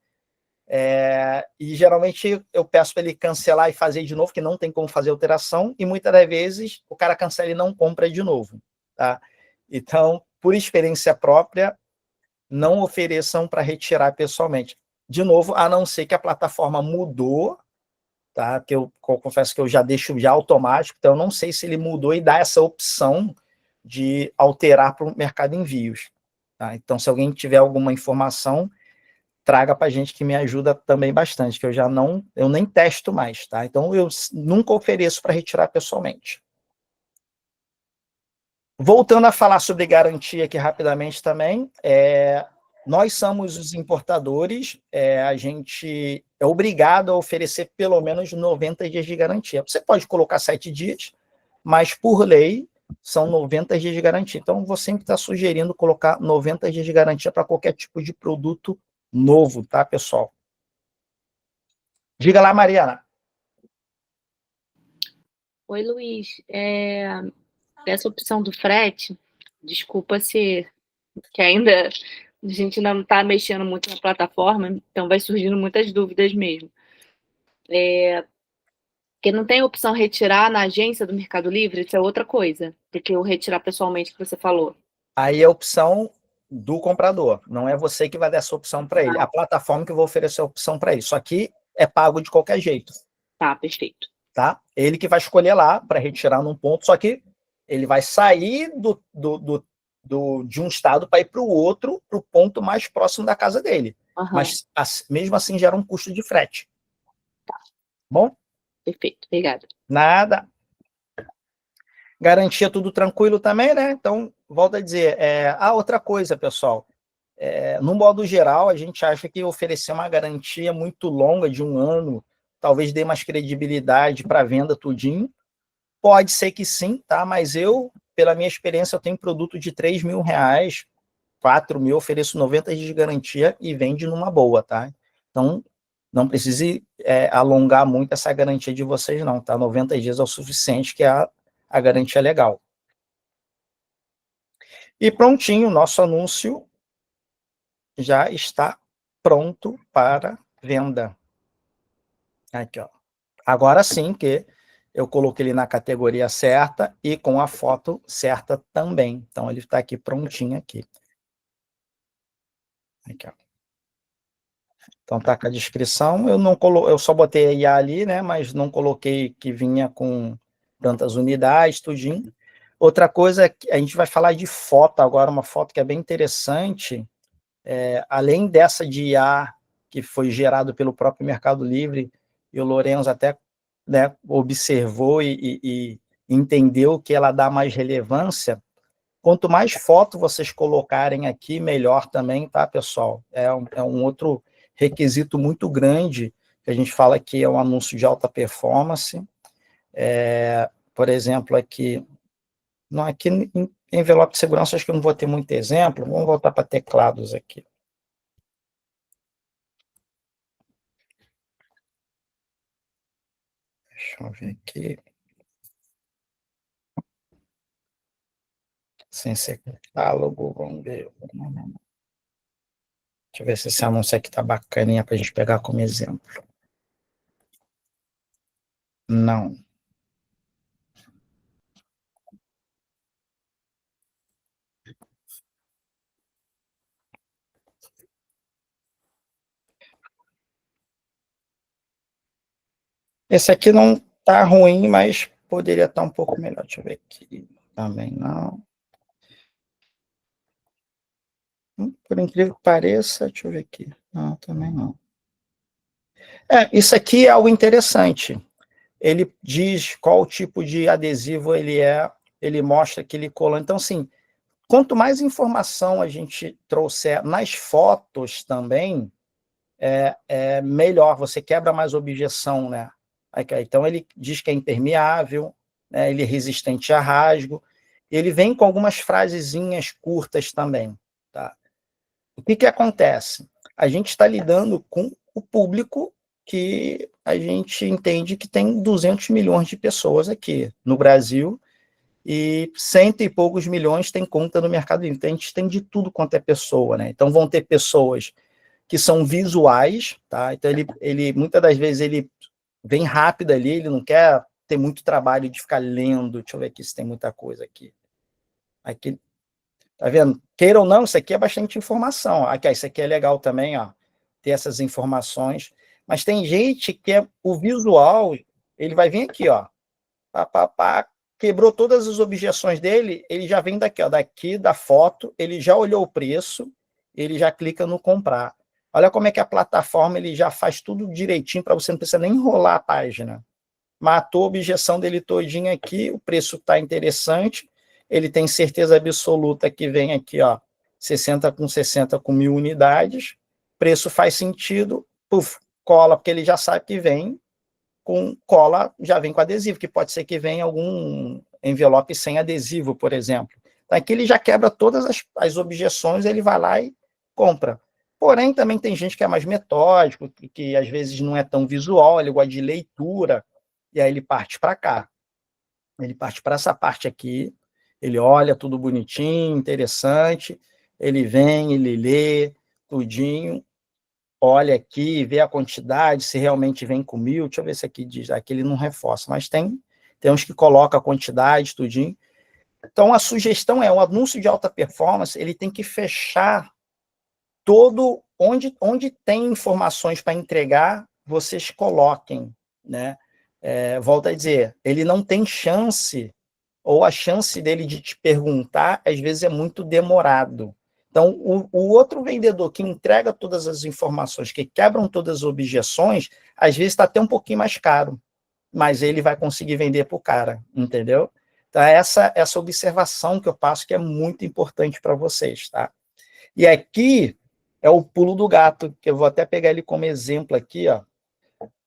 E geralmente eu peço para ele cancelar e fazer de novo, que não tem como fazer alteração, e muitas das vezes o cara cancela e não compra de novo. Tá? Então, por experiência própria, não ofereçam para retirar pessoalmente. De novo, a não ser que a plataforma mudou, tá? Que eu confesso que eu já deixo já automático, então eu não sei se ele mudou e dá essa opção de alterar para o mercado envios. Tá? Então, se alguém tiver alguma informação, traga para a gente que me ajuda também bastante, que eu nem testo mais, tá? Então, eu nunca ofereço para retirar pessoalmente. Voltando a falar sobre garantia aqui rapidamente também, nós somos os importadores, a gente é obrigado a oferecer pelo menos 90 dias de garantia. Você pode colocar 7 dias, mas por lei são 90 dias de garantia. Então, vou sempre estar sugerindo colocar 90 dias de garantia para qualquer tipo de produto novo, tá, pessoal? Diga lá, Mariana. Oi, Luiz. Essa opção do frete, desculpa se que ainda a gente ainda não está mexendo muito na plataforma, então vai surgindo muitas dúvidas mesmo. Porque não tem opção retirar na agência do Mercado Livre, isso é outra coisa do que o retirar pessoalmente que você falou. Aí é a opção do comprador, não é você que vai dar essa opção para ele. A plataforma que vai oferecer a opção para ele. Só que é pago de qualquer jeito. Tá, perfeito. Tá? Ele que vai escolher lá para retirar num ponto, só que ele vai sair de um estado para ir para o outro, para o ponto mais próximo da casa dele. Uhum. Mas mesmo assim gera um custo de frete. Tá. Bom? Perfeito, obrigada. Nada. Garantia tudo tranquilo também, né? Então, volto a dizer, outra coisa, pessoal, no modo geral, a gente acha que oferecer uma garantia muito longa de 1 ano, talvez dê mais credibilidade para a venda tudinho. Pode ser que sim, tá? Mas eu, pela minha experiência, eu tenho produto de R$3.000, 4.000, ofereço 90 dias de garantia e vende numa boa, tá? Então, não precise alongar muito essa garantia de vocês, não, tá? 90 dias é o suficiente, que é a garantia legal. E prontinho, nosso anúncio já está pronto para venda. Aqui, ó. Agora sim que eu coloquei ele na categoria certa e com a foto certa também. Então, ele está aqui prontinho aqui. Aqui, ó. Então, tá com a descrição. Eu só botei a IA ali, né? Mas não coloquei que vinha com tantas unidades, tudinho. Outra coisa, a gente vai falar de foto agora, uma foto que é bem interessante. Além dessa de IA, que foi gerado pelo próprio Mercado Livre, e o Lourenço até, né, observou e entendeu que ela dá mais relevância. Quanto mais foto vocês colocarem aqui, melhor também, tá, pessoal? É um outro requisito muito grande, que a gente fala que é um anúncio de alta performance. Por exemplo, aqui em envelope de segurança, acho que eu não vou ter muito exemplo. Vamos voltar para teclados aqui. Deixa eu ver aqui. Sem ser catálogo, vamos ver. Deixa eu ver se esse anúncio aqui tá bacaninha para a gente pegar como exemplo. Não. Esse aqui não tá ruim, mas poderia estar um pouco melhor. Deixa eu ver aqui. Também não. Por incrível que pareça, deixa eu ver aqui. Não, também não. Isso aqui é algo interessante. Ele diz qual tipo de adesivo ele é, ele mostra que ele colou. Então, assim, quanto mais informação a gente trouxer nas fotos também, melhor, você quebra mais objeção, né? Então, ele diz que é impermeável, né? Ele é resistente a rasgo, ele vem com algumas frasezinhas curtas também, tá? O que acontece? A gente está lidando com o público que a gente entende que tem 200 milhões de pessoas aqui no Brasil e 100 e poucos milhões tem conta no Mercado Livre. Então, a gente tem de tudo quanto é pessoa, né? Então, vão ter pessoas que são visuais, tá? Então, ele muitas das vezes, ele vem rápido ali, ele não quer ter muito trabalho de ficar lendo. Deixa eu ver aqui se tem muita coisa aqui. Aqui, tá vendo? Queira ou não, isso aqui é bastante informação. Aqui, isso aqui é legal também, ó, ter essas informações. Mas tem gente que o visual, ele vai vir aqui, ó, quebrou todas as objeções dele, ele já vem daqui, ó, daqui da foto, ele já olhou o preço, ele já clica no comprar. Olha como é que a plataforma ele já faz tudo direitinho para você não precisar nem enrolar a página. Matou a objeção dele todinha aqui, o preço está interessante, ele tem certeza absoluta que vem aqui, ó, 60 com 60 com 1.000 unidades, preço faz sentido, puf, cola, porque ele já sabe que vem com cola, já vem com adesivo, que pode ser que venha algum envelope sem adesivo, por exemplo. Então, aqui ele já quebra todas as objeções, ele vai lá e compra. Porém, também tem gente que é mais metódico, que às vezes não é tão visual, ele gosta de leitura, e aí ele parte para cá. Ele parte para essa parte aqui, ele olha tudo bonitinho, interessante, ele vem, ele lê tudinho, olha aqui, vê a quantidade, se realmente vem com 1.000, deixa eu ver se aqui diz, aqui ele não reforça, mas tem uns que colocam a quantidade, tudinho. Então, a sugestão o anúncio de alta performance, ele tem que fechar todo, onde tem informações para entregar, vocês coloquem, né? Volto a dizer, ele não tem chance, ou a chance dele de te perguntar, às vezes é muito demorado. Então, o outro vendedor que entrega todas as informações, que quebram todas as objeções, às vezes está até um pouquinho mais caro, mas ele vai conseguir vender para o cara, entendeu? Então, essa observação que eu passo que é muito importante para vocês, tá? E aqui é o pulo do gato, que eu vou até pegar ele como exemplo aqui, ó.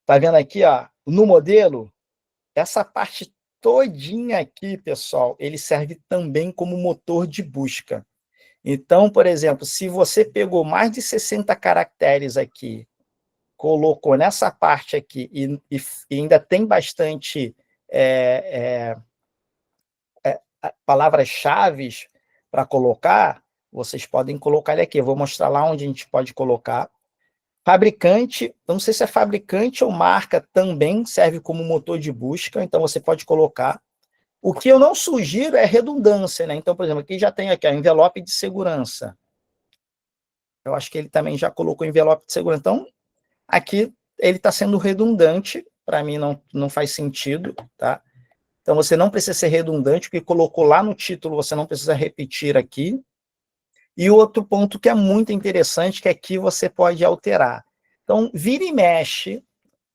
Tá vendo aqui, ó, no modelo, essa parte todinha aqui, pessoal, ele serve também como motor de busca. Então, por exemplo, se você pegou mais de 60 caracteres aqui, colocou nessa parte aqui e ainda tem bastante palavras-chave para colocar, vocês podem colocar ele aqui. Eu vou mostrar lá onde a gente pode colocar. Fabricante, eu não sei se é fabricante ou marca, também serve como motor de busca, então você pode colocar. O que eu não sugiro é redundância, né? Então, por exemplo, aqui já tem aqui, ó, envelope de segurança. Eu acho que ele também já colocou envelope de segurança. Então, aqui ele está sendo redundante, para mim não faz sentido, tá? Então, você não precisa ser redundante, porque colocou lá no título, você não precisa repetir aqui. E outro ponto que é muito interessante, que aqui você pode alterar. Então, vira e mexe,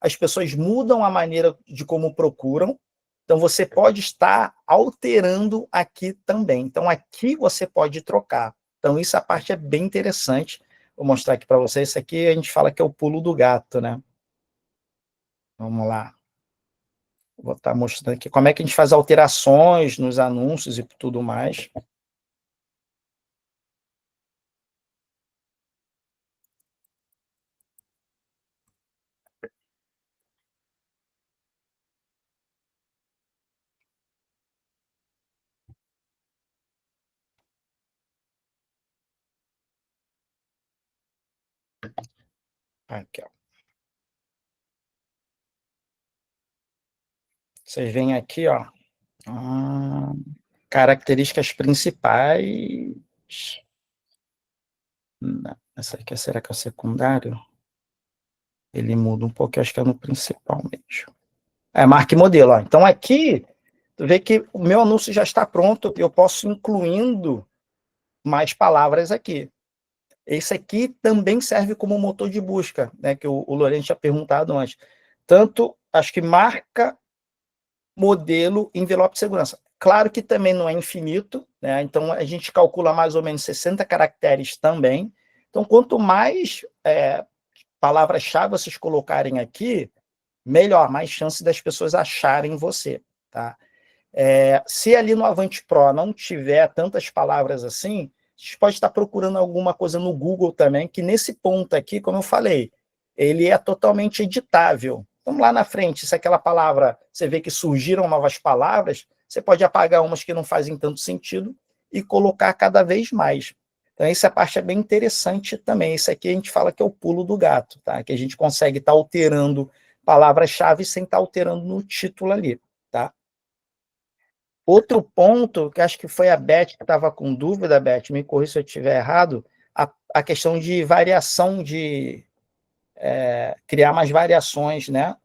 as pessoas mudam a maneira de como procuram, então você pode estar alterando aqui também. Então, aqui você pode trocar. Então, isso a parte é bem interessante. Vou mostrar aqui para vocês. Isso aqui a gente fala que é o pulo do gato, né? Vamos lá. Vou estar mostrando aqui como é que a gente faz alterações nos anúncios e tudo mais. Aqui, ó. Vocês veem aqui, ó. Características principais. Não, essa aqui, será que é o secundário? Ele muda um pouco, eu acho que é no principal mesmo. Marca e modelo. Ó. Então, aqui, tu vê que o meu anúncio já está pronto, eu posso ir incluindo mais palavras aqui. Esse aqui também serve como motor de busca, né, que o Lourenço tinha perguntado antes. Tanto, acho que marca, modelo, envelope de segurança. Claro que também não é infinito, né? Então a gente calcula mais ou menos 60 caracteres também. Então, quanto mais palavras-chave vocês colocarem aqui, melhor, mais chance das pessoas acharem você, tá? Se ali no Avante Pro não tiver tantas palavras assim, a gente pode estar procurando alguma coisa no Google também, que nesse ponto aqui, como eu falei, ele é totalmente editável. Então, lá na frente, se aquela palavra, você vê que surgiram novas palavras, você pode apagar umas que não fazem tanto sentido e colocar cada vez mais. Então, essa parte é bem interessante também. Isso aqui a gente fala que é o pulo do gato, tá? Que a gente consegue estar alterando palavras-chave sem estar alterando no título ali, tá? Outro ponto, que acho que foi a Beth que estava com dúvida, Beth, me corrija se eu estiver errado, a questão de variação, de criar mais variações, né?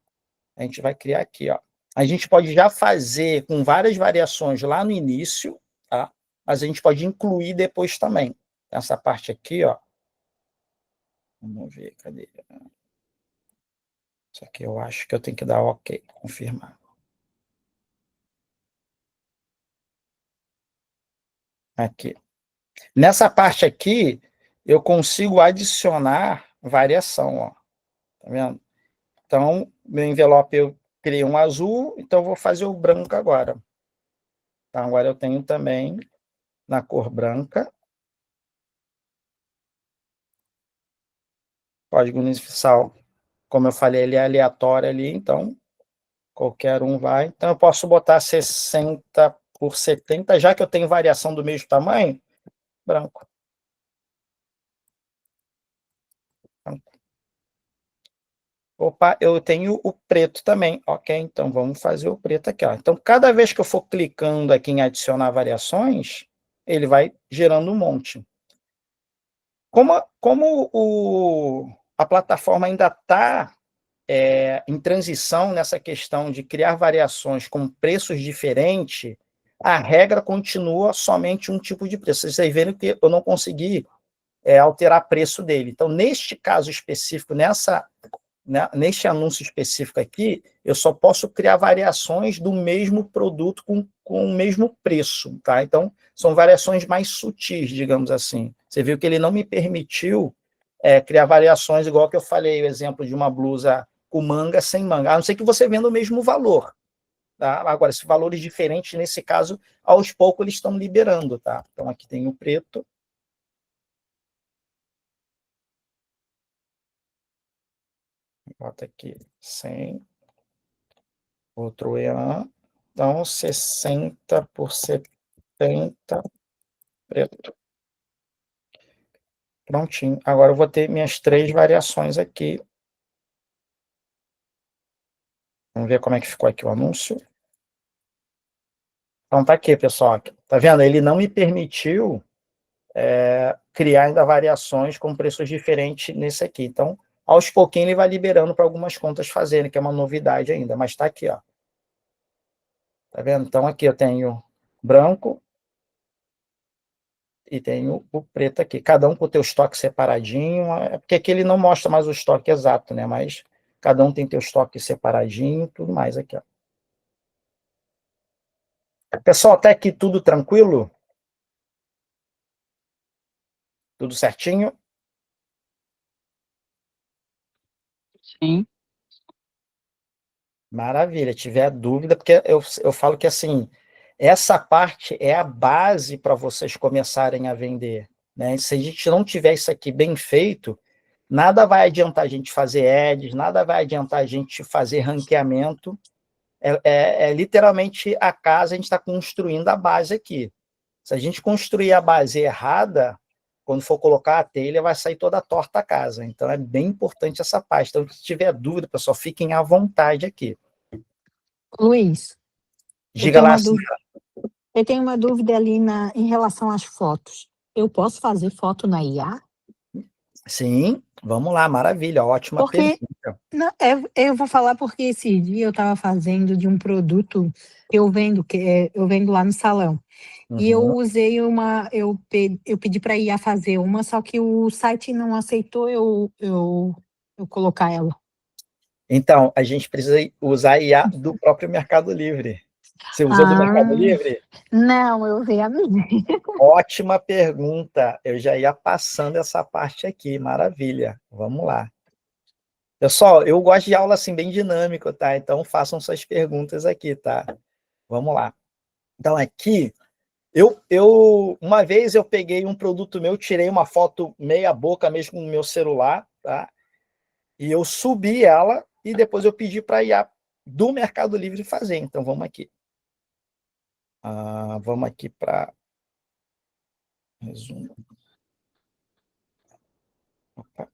A gente vai criar aqui, ó. A gente pode já fazer com várias variações lá no início, tá? Mas a gente pode incluir depois também. Essa parte aqui, ó. Vamos ver, cadê? Isso aqui eu acho que eu tenho que dar OK, confirmar. Aqui. Nessa parte aqui, eu consigo adicionar variação, ó. Tá vendo? Então, meu envelope eu criei um azul, então eu vou fazer o branco agora. Então, agora eu tenho também na cor branca. Código universal, como eu falei, ele é aleatório ali, então qualquer um vai. Então, eu posso botar 60 por 70, já que eu tenho variação do mesmo tamanho, branco. Opa, eu tenho o preto também, ok? Então, vamos fazer o preto aqui, ó. Então, cada vez que eu for clicando aqui em adicionar variações, ele vai gerando um monte. Como a plataforma ainda está em transição nessa questão de criar variações com preços diferentes, a regra continua somente um tipo de preço. Vocês viram que eu não consegui alterar preço dele. Então, neste caso específico, neste anúncio específico aqui, eu só posso criar variações do mesmo produto com o mesmo preço, tá? Então, são variações mais sutis, digamos assim. Você viu que ele não me permitiu criar variações, igual que eu falei, o exemplo de uma blusa com manga sem manga, a não ser que você venda o mesmo valor. Tá? Agora, se valores diferentes, nesse caso, aos poucos eles estão liberando. Tá? Então, aqui tem o preto. Bota aqui 100. Outro EAN. Então, 60 por 70 preto. Prontinho. Agora eu vou ter minhas 3 variações aqui. Vamos ver como é que ficou aqui o anúncio. Então tá aqui, pessoal. Tá vendo? Ele não me permitiu criar ainda variações com preços diferentes nesse aqui. Então, aos pouquinhos ele vai liberando para algumas contas fazerem, que é uma novidade ainda. Mas tá aqui, ó. Tá vendo? Então aqui eu tenho branco e tenho o preto aqui. Cada um com o teu estoque separadinho. É porque aqui ele não mostra mais o estoque exato, né? Mas cada um tem teu estoque separadinho, tudo mais aqui, ó. Pessoal, até aqui tudo tranquilo? Tudo certinho? Sim. Maravilha. Tiver dúvida, porque eu falo que assim, essa parte é a base para vocês começarem a vender, né? Se a gente não tiver isso aqui bem feito, nada vai adiantar a gente fazer ads, nada vai adiantar a gente fazer ranqueamento. É literalmente a casa, a gente está construindo a base aqui. Se a gente construir a base errada, quando for colocar a telha, vai sair toda torta a casa. Então, é bem importante essa parte. Então, se tiver dúvida, pessoal, fiquem à vontade aqui. Luiz, eu Diga tenho lá, uma assim. dúvida, eu tenho uma dúvida ali em relação às fotos. Eu posso fazer foto na IA? Sim, vamos lá, maravilha, ótima Porque pergunta. não, eu vou falar porque esse dia eu estava fazendo de um produto que eu vendo, eu vendo lá no salão. E eu Uhum. usei eu pedi para a IA fazer uma, só que o site não aceitou eu colocar ela. Então, a gente precisa usar a IA do próprio Mercado Livre. Você usou do Mercado Ah, Livre? não, eu usei a minha. Ótima pergunta. Eu já ia passando essa parte aqui, maravilha. Vamos lá. Pessoal, eu gosto de aula assim bem dinâmico, tá? Então façam suas perguntas aqui, tá? Vamos lá. Então aqui, uma vez eu peguei um produto meu, tirei uma foto meia boca mesmo com o meu celular, tá? E eu subi ela e depois eu pedi para a IA do Mercado Livre fazer. Então vamos aqui. Vamos aqui para resumo. Opa.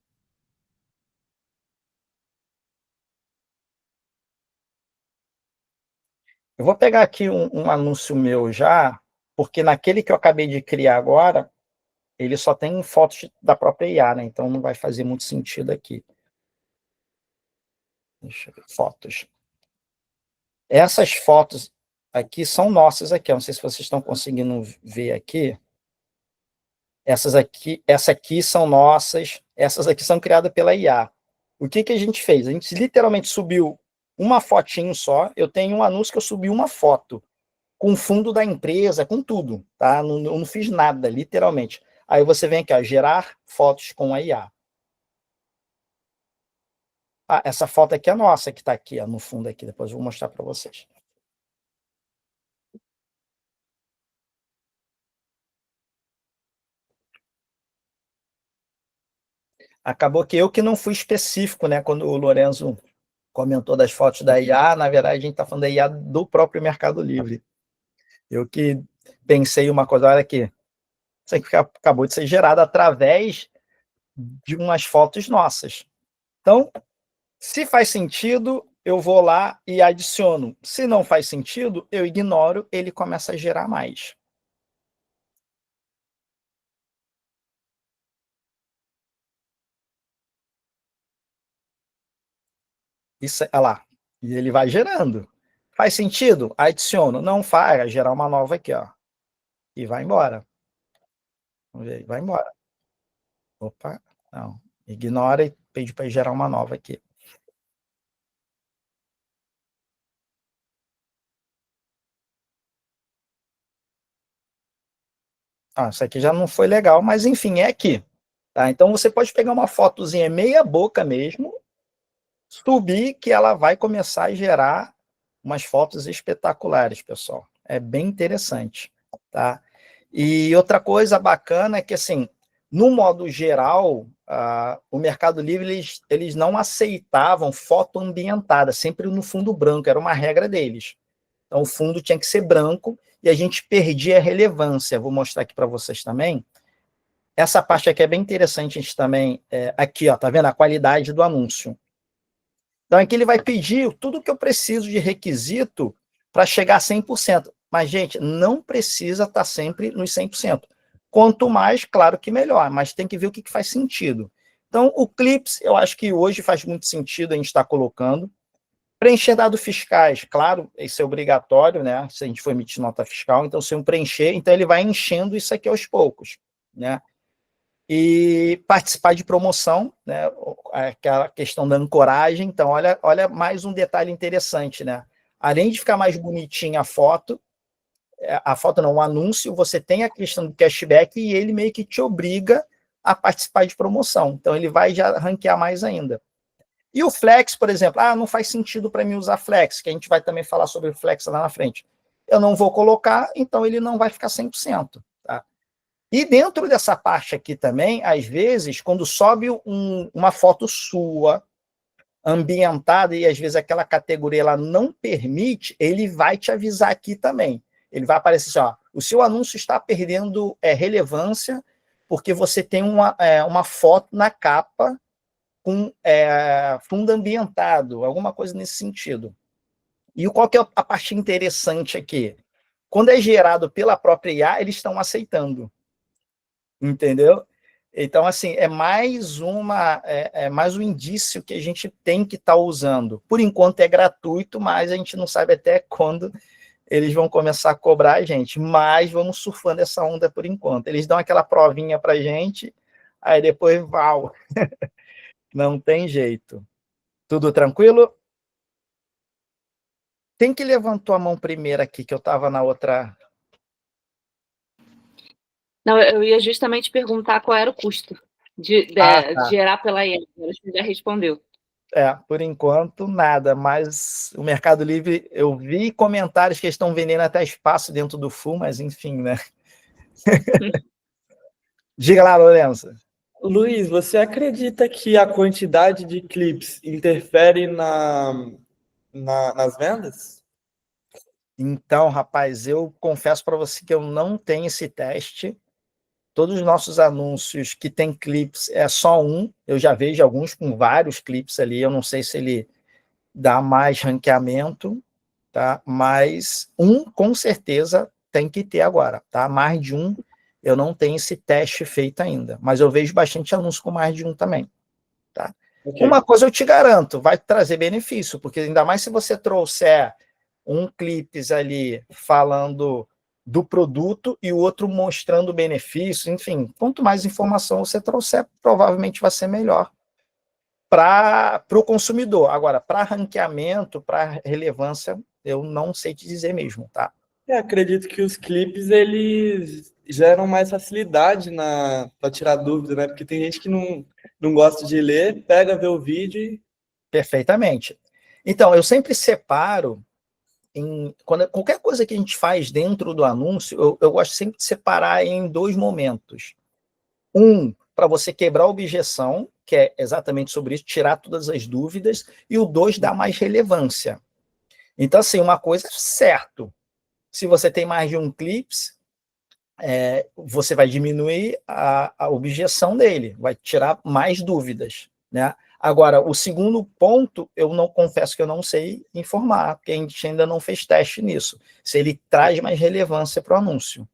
Eu vou pegar aqui um anúncio meu já, porque naquele que eu acabei de criar agora, ele só tem fotos da própria IA, né? Então não vai fazer muito sentido aqui. Deixa eu ver, fotos. Essas fotos aqui são nossas aqui. Eu não sei se vocês estão conseguindo ver aqui. Essa aqui são nossas, essas aqui são criadas pela IA. O que a gente fez? A gente literalmente subiu uma fotinho só. Eu tenho um anúncio que eu subi uma foto com o fundo da empresa, com tudo, tá? Eu não fiz nada, literalmente. Aí você vem aqui, ó, gerar fotos com a IA. Essa foto aqui é nossa, que está aqui, ó, no fundo aqui. Depois eu vou mostrar para vocês. Acabou que eu que não fui específico, né? Quando o Lorenzo comentou das fotos da IA, na verdade a gente está falando da IA do próprio Mercado Livre. Eu que pensei uma coisa, olha aqui, isso aqui acabou de ser gerado através de umas fotos nossas. Então, se faz sentido, eu vou lá e adiciono. Se não faz sentido, eu ignoro, ele começa a gerar mais. Isso, olha lá. E ele vai gerando. Faz sentido? Adiciono. Não faz, vai gerar uma nova aqui, ó. E vai embora. Vamos ver, vai embora. Opa, não. Ignora e pede para gerar uma nova aqui. Isso aqui já não foi legal, mas enfim, é aqui. Tá? Então você pode pegar uma fotozinha meia boca mesmo, subir que ela vai começar a gerar umas fotos espetaculares, pessoal. É bem interessante, tá? E outra coisa bacana é que, assim, no modo geral, o Mercado Livre, eles não aceitavam foto ambientada, sempre no fundo branco, era uma regra deles. Então, o fundo tinha que ser branco e a gente perdia a relevância. Vou mostrar aqui para vocês também. Essa parte aqui é bem interessante, a gente também, aqui, ó, tá vendo a qualidade do anúncio. Então, aqui ele vai pedir tudo que eu preciso de requisito para chegar a 100%. Mas, gente, não precisa estar sempre nos 100%. Quanto mais, claro que melhor, mas tem que ver o que faz sentido. Então, o Clips, eu acho que hoje faz muito sentido a gente estar colocando. Preencher dados fiscais, claro, isso é obrigatório, né? Se a gente for emitir nota fiscal, então, se eu preencher, então ele vai enchendo isso aqui aos poucos, né? E participar de promoção, né? Aquela questão da ancoragem. Então, olha mais um detalhe interessante, né? Além de ficar mais bonitinha a foto não, o anúncio, você tem a questão do cashback e ele meio que te obriga a participar de promoção. Então, ele vai já ranquear mais ainda. E o Flex, por exemplo, não faz sentido para mim usar Flex, que a gente vai também falar sobre o Flex lá na frente. Eu não vou colocar, então ele não vai ficar 100%. Tá? E dentro dessa parte aqui também, às vezes, quando sobe uma foto sua, ambientada, e às vezes aquela categoria ela não permite, ele vai te avisar aqui também. Ele vai aparecer assim, ó, o seu anúncio está perdendo relevância porque você tem uma foto na capa com fundo ambientado, alguma coisa nesse sentido. E qual que é a parte interessante aqui? Quando é gerado pela própria IA, eles estão aceitando. Entendeu? Então, assim, é mais um indício que a gente tem que estar usando. Por enquanto é gratuito, mas a gente não sabe até quando eles vão começar a cobrar a gente. Mas vamos surfando essa onda por enquanto. Eles dão aquela provinha para a gente, aí depois, não tem jeito. Tudo tranquilo? Quem que levantou a mão primeiro aqui, que eu estava na outra... Não, eu ia justamente perguntar qual era o custo de tá. gerar pela IA. Você já respondeu. Por enquanto, nada, mas o Mercado Livre, eu vi comentários que estão vendendo até espaço dentro do Full, mas enfim, né? Diga lá, Lourenço. Luiz, você acredita que a quantidade de clips interfere nas vendas? Então, rapaz, eu confesso para você que eu não tenho esse teste. Todos os nossos anúncios que tem clips é só um. Eu já vejo alguns com vários clips ali. Eu não sei se ele dá mais ranqueamento, tá? Mas um, com certeza, tem que ter agora, tá? Mais de um, eu não tenho esse teste feito ainda. Mas eu vejo bastante anúncio com mais de um também, tá? Okay. Uma coisa eu te garanto, vai trazer benefício, porque ainda mais se você trouxer um clipes ali falando do produto e o outro mostrando benefícios, enfim, quanto mais informação você trouxer, provavelmente vai ser melhor para o consumidor. Agora, para ranqueamento, para relevância, eu não sei te dizer mesmo, tá? Acredito que os clipes, eles geram mais facilidade para tirar dúvida, né? Porque tem gente que não gosta de ler, pega, vê o vídeo e... Perfeitamente. Então, eu sempre separo qualquer coisa que a gente faz dentro do anúncio, eu gosto sempre de separar em dois momentos. Um, para você quebrar a objeção, que é exatamente sobre isso, tirar todas as dúvidas, e o dois, dar mais relevância. Então, assim, uma coisa é certo, se você tem mais de um clips, você vai diminuir a objeção dele, vai tirar mais dúvidas, né? Agora, o segundo ponto, eu não confesso que eu não sei informar, porque a gente ainda não fez teste nisso, se ele traz mais relevância para o anúncio.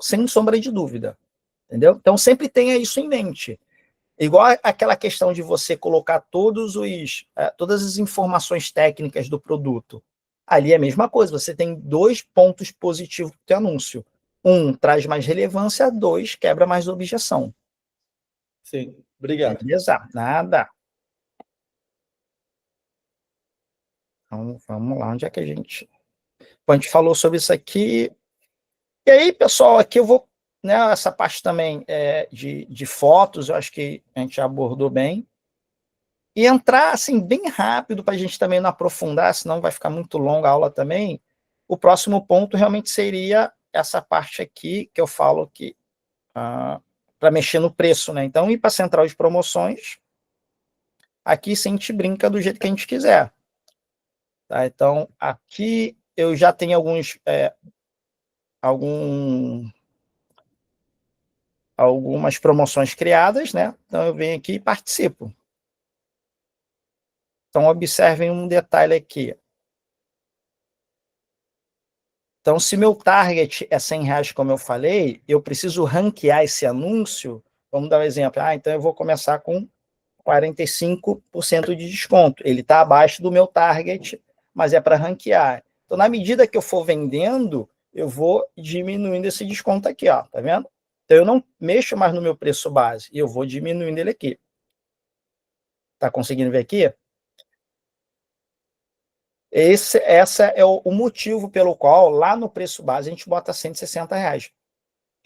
Sem sombra de dúvida, entendeu? Então, sempre tenha isso em mente. Igual aquela questão de você colocar todas as informações técnicas do produto. Ali é a mesma coisa, você tem dois pontos positivos do teu anúncio. Um, traz mais relevância, dois, quebra mais objeção. Sim, obrigado. Beleza? Nada. Então, vamos lá, onde é que a gente... A gente falou sobre isso aqui. E aí, pessoal, aqui eu vou né, essa parte também de fotos, eu acho que a gente já abordou bem. E entrar assim bem rápido para a gente também não aprofundar, senão vai ficar muito longa a aula também. O próximo ponto realmente seria essa parte aqui que eu falo que para mexer no preço, né? Então, ir para a central de promoções, aqui sim a gente brinca do jeito que a gente quiser. Tá? Então, aqui eu já tenho algumas promoções criadas, né? Então, eu venho aqui e participo. Então, observem um detalhe aqui. Então, se meu target é R$100, como eu falei, eu preciso ranquear esse anúncio. Vamos dar um exemplo. Então eu vou começar com 45% de desconto. Ele está abaixo do meu target, mas é para ranquear. Então, na medida que eu for vendendo, eu vou diminuindo esse desconto aqui, ó, tá vendo? Então, eu não mexo mais no meu preço base, eu vou diminuindo ele aqui. Tá conseguindo ver aqui? Essa é o motivo pelo qual, lá no preço base, a gente bota R$160.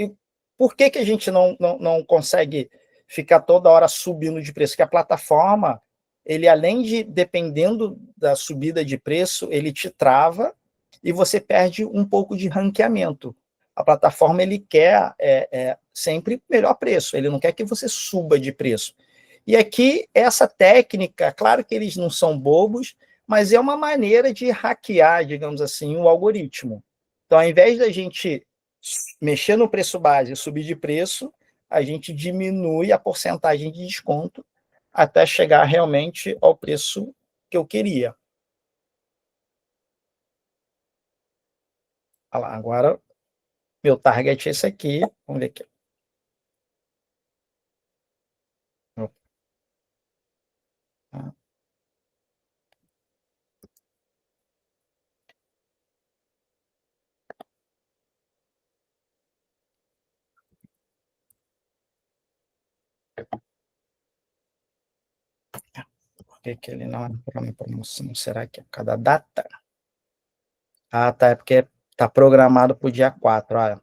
E por que a gente não consegue ficar toda hora subindo de preço? Porque a plataforma, ele além de, dependendo da subida de preço, ele te trava e você perde um pouco de ranqueamento. A plataforma, ele quer sempre melhor preço, ele não quer que você suba de preço. E aqui, essa técnica, claro que eles não são bobos, mas é uma maneira de hackear, digamos assim, o algoritmo. Então, ao invés da gente mexer no preço base e subir de preço, a gente diminui a porcentagem de desconto até chegar realmente ao preço que eu queria. Olha lá, agora, meu target é esse aqui. Vamos ver aqui. Por que ele não é para promoção? Será que é por causa da data? Tá, é porque está programado para o dia 4. Olha.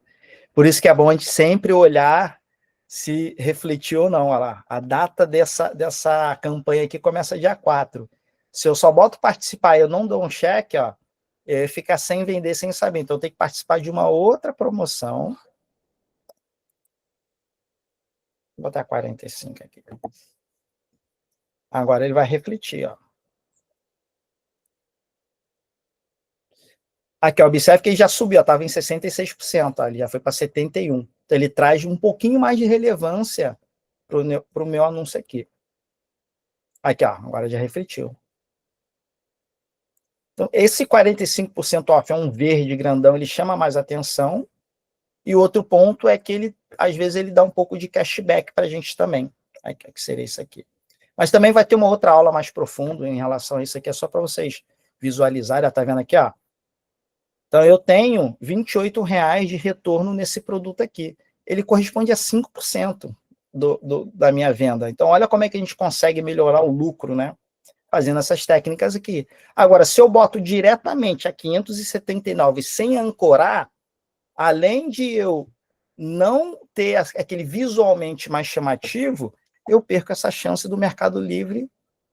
Por isso que é bom a gente sempre olhar se refletiu ou não. Olha lá, a data dessa campanha aqui começa dia 4. Se eu só boto participar e eu não dou um cheque, ó, fica sem vender, sem saber. Então, eu tenho que participar de uma outra promoção. Vou botar 45 aqui. Agora ele vai refletir, ó. Aqui, ó, observe que ele já subiu, estava em 66%, ó, ele já foi para 71%. Então, ele traz um pouquinho mais de relevância para o meu anúncio aqui. Aqui, ó, agora já refletiu. Então, esse 45% off é um verde grandão, ele chama mais atenção. E outro ponto é que ele, às vezes, ele dá um pouco de cashback para a gente também. Aqui, que seria isso aqui. Mas também vai ter uma outra aula mais profunda em relação a isso aqui, é só para vocês visualizarem. Tá vendo aqui, ó? Então, eu tenho R$28 de retorno nesse produto aqui. Ele corresponde a 5% da minha venda. Então, olha como é que a gente consegue melhorar o lucro, né? Fazendo essas técnicas aqui. Agora, se eu boto diretamente a 579 sem ancorar, além de eu não ter aquele visualmente mais chamativo, eu perco essa chance do Mercado Livre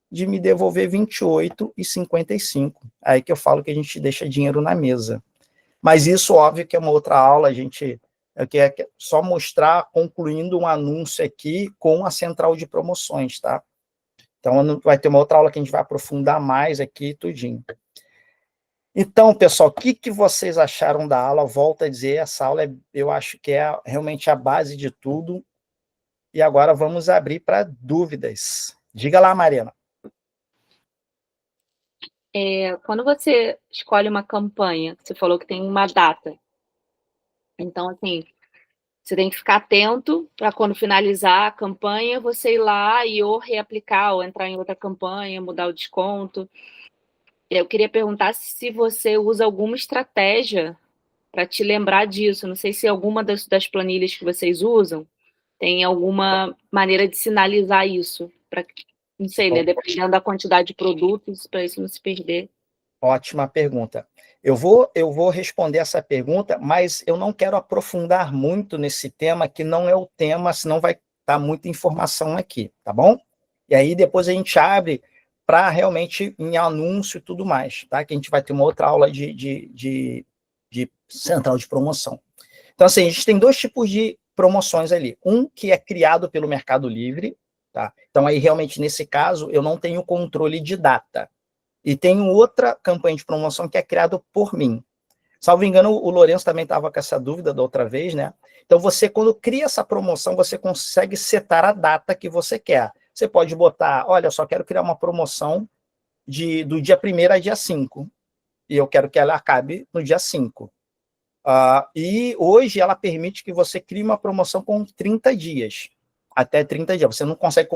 de me devolver 28,55. Aí que eu falo que a gente deixa dinheiro na mesa. Mas isso, óbvio, que é uma outra aula, eu quero só mostrar, concluindo um anúncio aqui com a central de promoções, tá? Então, vai ter uma outra aula que a gente vai aprofundar mais aqui, tudinho. Então, pessoal, o que vocês acharam da aula? Volto a dizer, essa aula eu acho que é realmente a base de tudo. E agora vamos abrir para dúvidas. Diga lá, Marina. Quando você escolhe uma campanha, você falou que tem uma data. Então, assim, você tem que ficar atento para quando finalizar a campanha, você ir lá e ou reaplicar, ou entrar em outra campanha, mudar o desconto. Eu queria perguntar se você usa alguma estratégia para te lembrar disso. Não sei se alguma das planilhas que vocês usam tem alguma maneira de sinalizar isso, para, não sei, né, dependendo da quantidade de produtos, para isso não se perder. Ótima pergunta. Eu vou responder essa pergunta, mas eu não quero aprofundar muito nesse tema, que não é o tema, senão vai estar muita informação aqui, tá bom? E aí depois a gente abre para realmente em anúncio e tudo mais, tá? Que a gente vai ter uma outra aula de central de promoção. Então, assim, a gente tem dois tipos de promoções ali. Um que é criado pelo Mercado Livre, tá? Então, aí realmente nesse caso eu não tenho controle de data. E tem outra campanha de promoção que é criada por mim. Salvo engano, o Lourenço também estava com essa dúvida da outra vez, né? Então, você, quando cria essa promoção, você consegue setar a data que você quer. Você pode botar, olha, eu só quero criar uma promoção do dia 1º a dia 5. E eu quero que ela acabe no dia 5. E hoje ela permite que você crie uma promoção com 30 dias. Até 30 dias. Você não consegue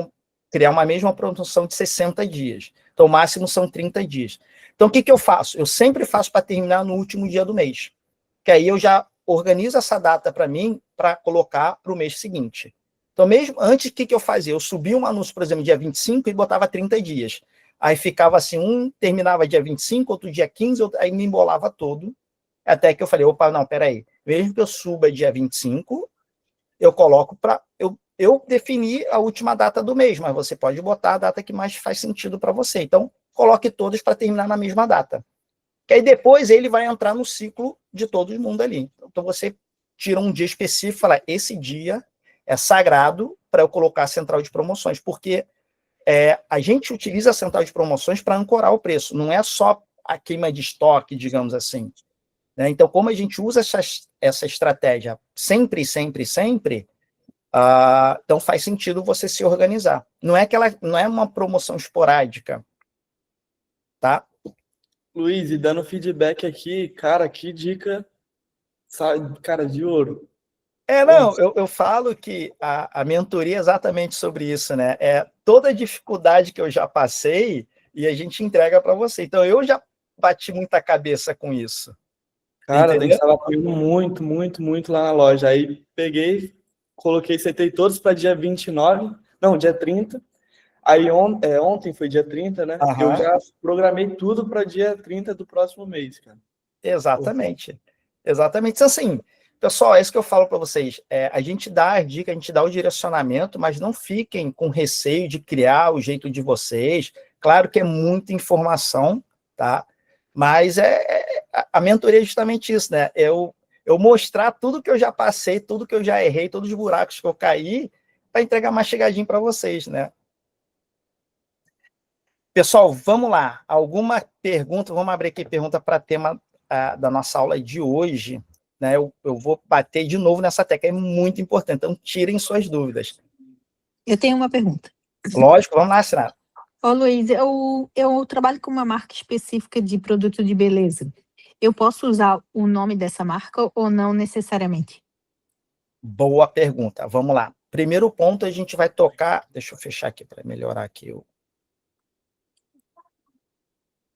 criar uma mesma promoção de 60 dias. Então, o máximo são 30 dias. Então, o que eu faço? Eu sempre faço para terminar no último dia do mês. Que aí eu já organizo essa data para mim, para colocar para o mês seguinte. Então, mesmo antes, o que eu fazia? Eu subia um anúncio, por exemplo, dia 25 e botava 30 dias. Aí ficava assim, terminava dia 25, outro dia 15, aí me embolava todo. Até que eu falei, opa, não, peraí. Mesmo que eu suba dia 25, eu coloco para... Eu defini a última data do mês, mas você pode botar a data que mais faz sentido para você. Então, coloque todos para terminar na mesma data. Que aí depois ele vai entrar no ciclo de todo mundo ali. Então, você tira um dia específico e fala, esse dia é sagrado para eu colocar a central de promoções, porque a gente utiliza a central de promoções para ancorar o preço, não é só a queima de estoque, digamos assim. Né? Então, como a gente usa essa estratégia sempre, então faz sentido você se organizar. Não é uma promoção esporádica, tá? Luiz, e dando feedback aqui, cara, que dica, sabe, cara, de ouro. Não, eu falo que a mentoria é exatamente sobre isso, né? Toda a dificuldade que eu já passei e a gente entrega para você. Então, eu já bati muita cabeça com isso. Cara, Entendeu? tem que estar pagando muito lá na loja. Aí peguei, setei todos para dia 29, não, dia 30. Aí ontem foi dia 30, né? Aham. Eu já programei tudo para dia 30 do próximo mês, cara. Exatamente. Exatamente. Então, assim, pessoal, é isso que eu falo para vocês. A gente dá a dica, a gente dá o direcionamento, mas não fiquem com receio de criar o jeito de vocês. Claro que é muita informação, tá? Mas a mentoria é justamente isso, né? Eu mostrar tudo que eu já passei, tudo que eu já errei, todos os buracos que eu caí, para entregar mais chegadinho para vocês, né? Pessoal, vamos lá. Alguma pergunta? Vamos abrir aqui pergunta para tema da nossa aula de hoje. Né? Eu vou bater de novo nessa tecla, é muito importante. Então, tirem suas dúvidas. Eu tenho uma pergunta. Lógico, vamos lá, Sinara. Ô, Luiz, eu trabalho com uma marca específica de produto de beleza. Eu posso usar o nome dessa marca ou não necessariamente? Boa pergunta. Vamos lá. Primeiro ponto, a gente vai tocar... Deixa eu fechar aqui para melhorar aqui.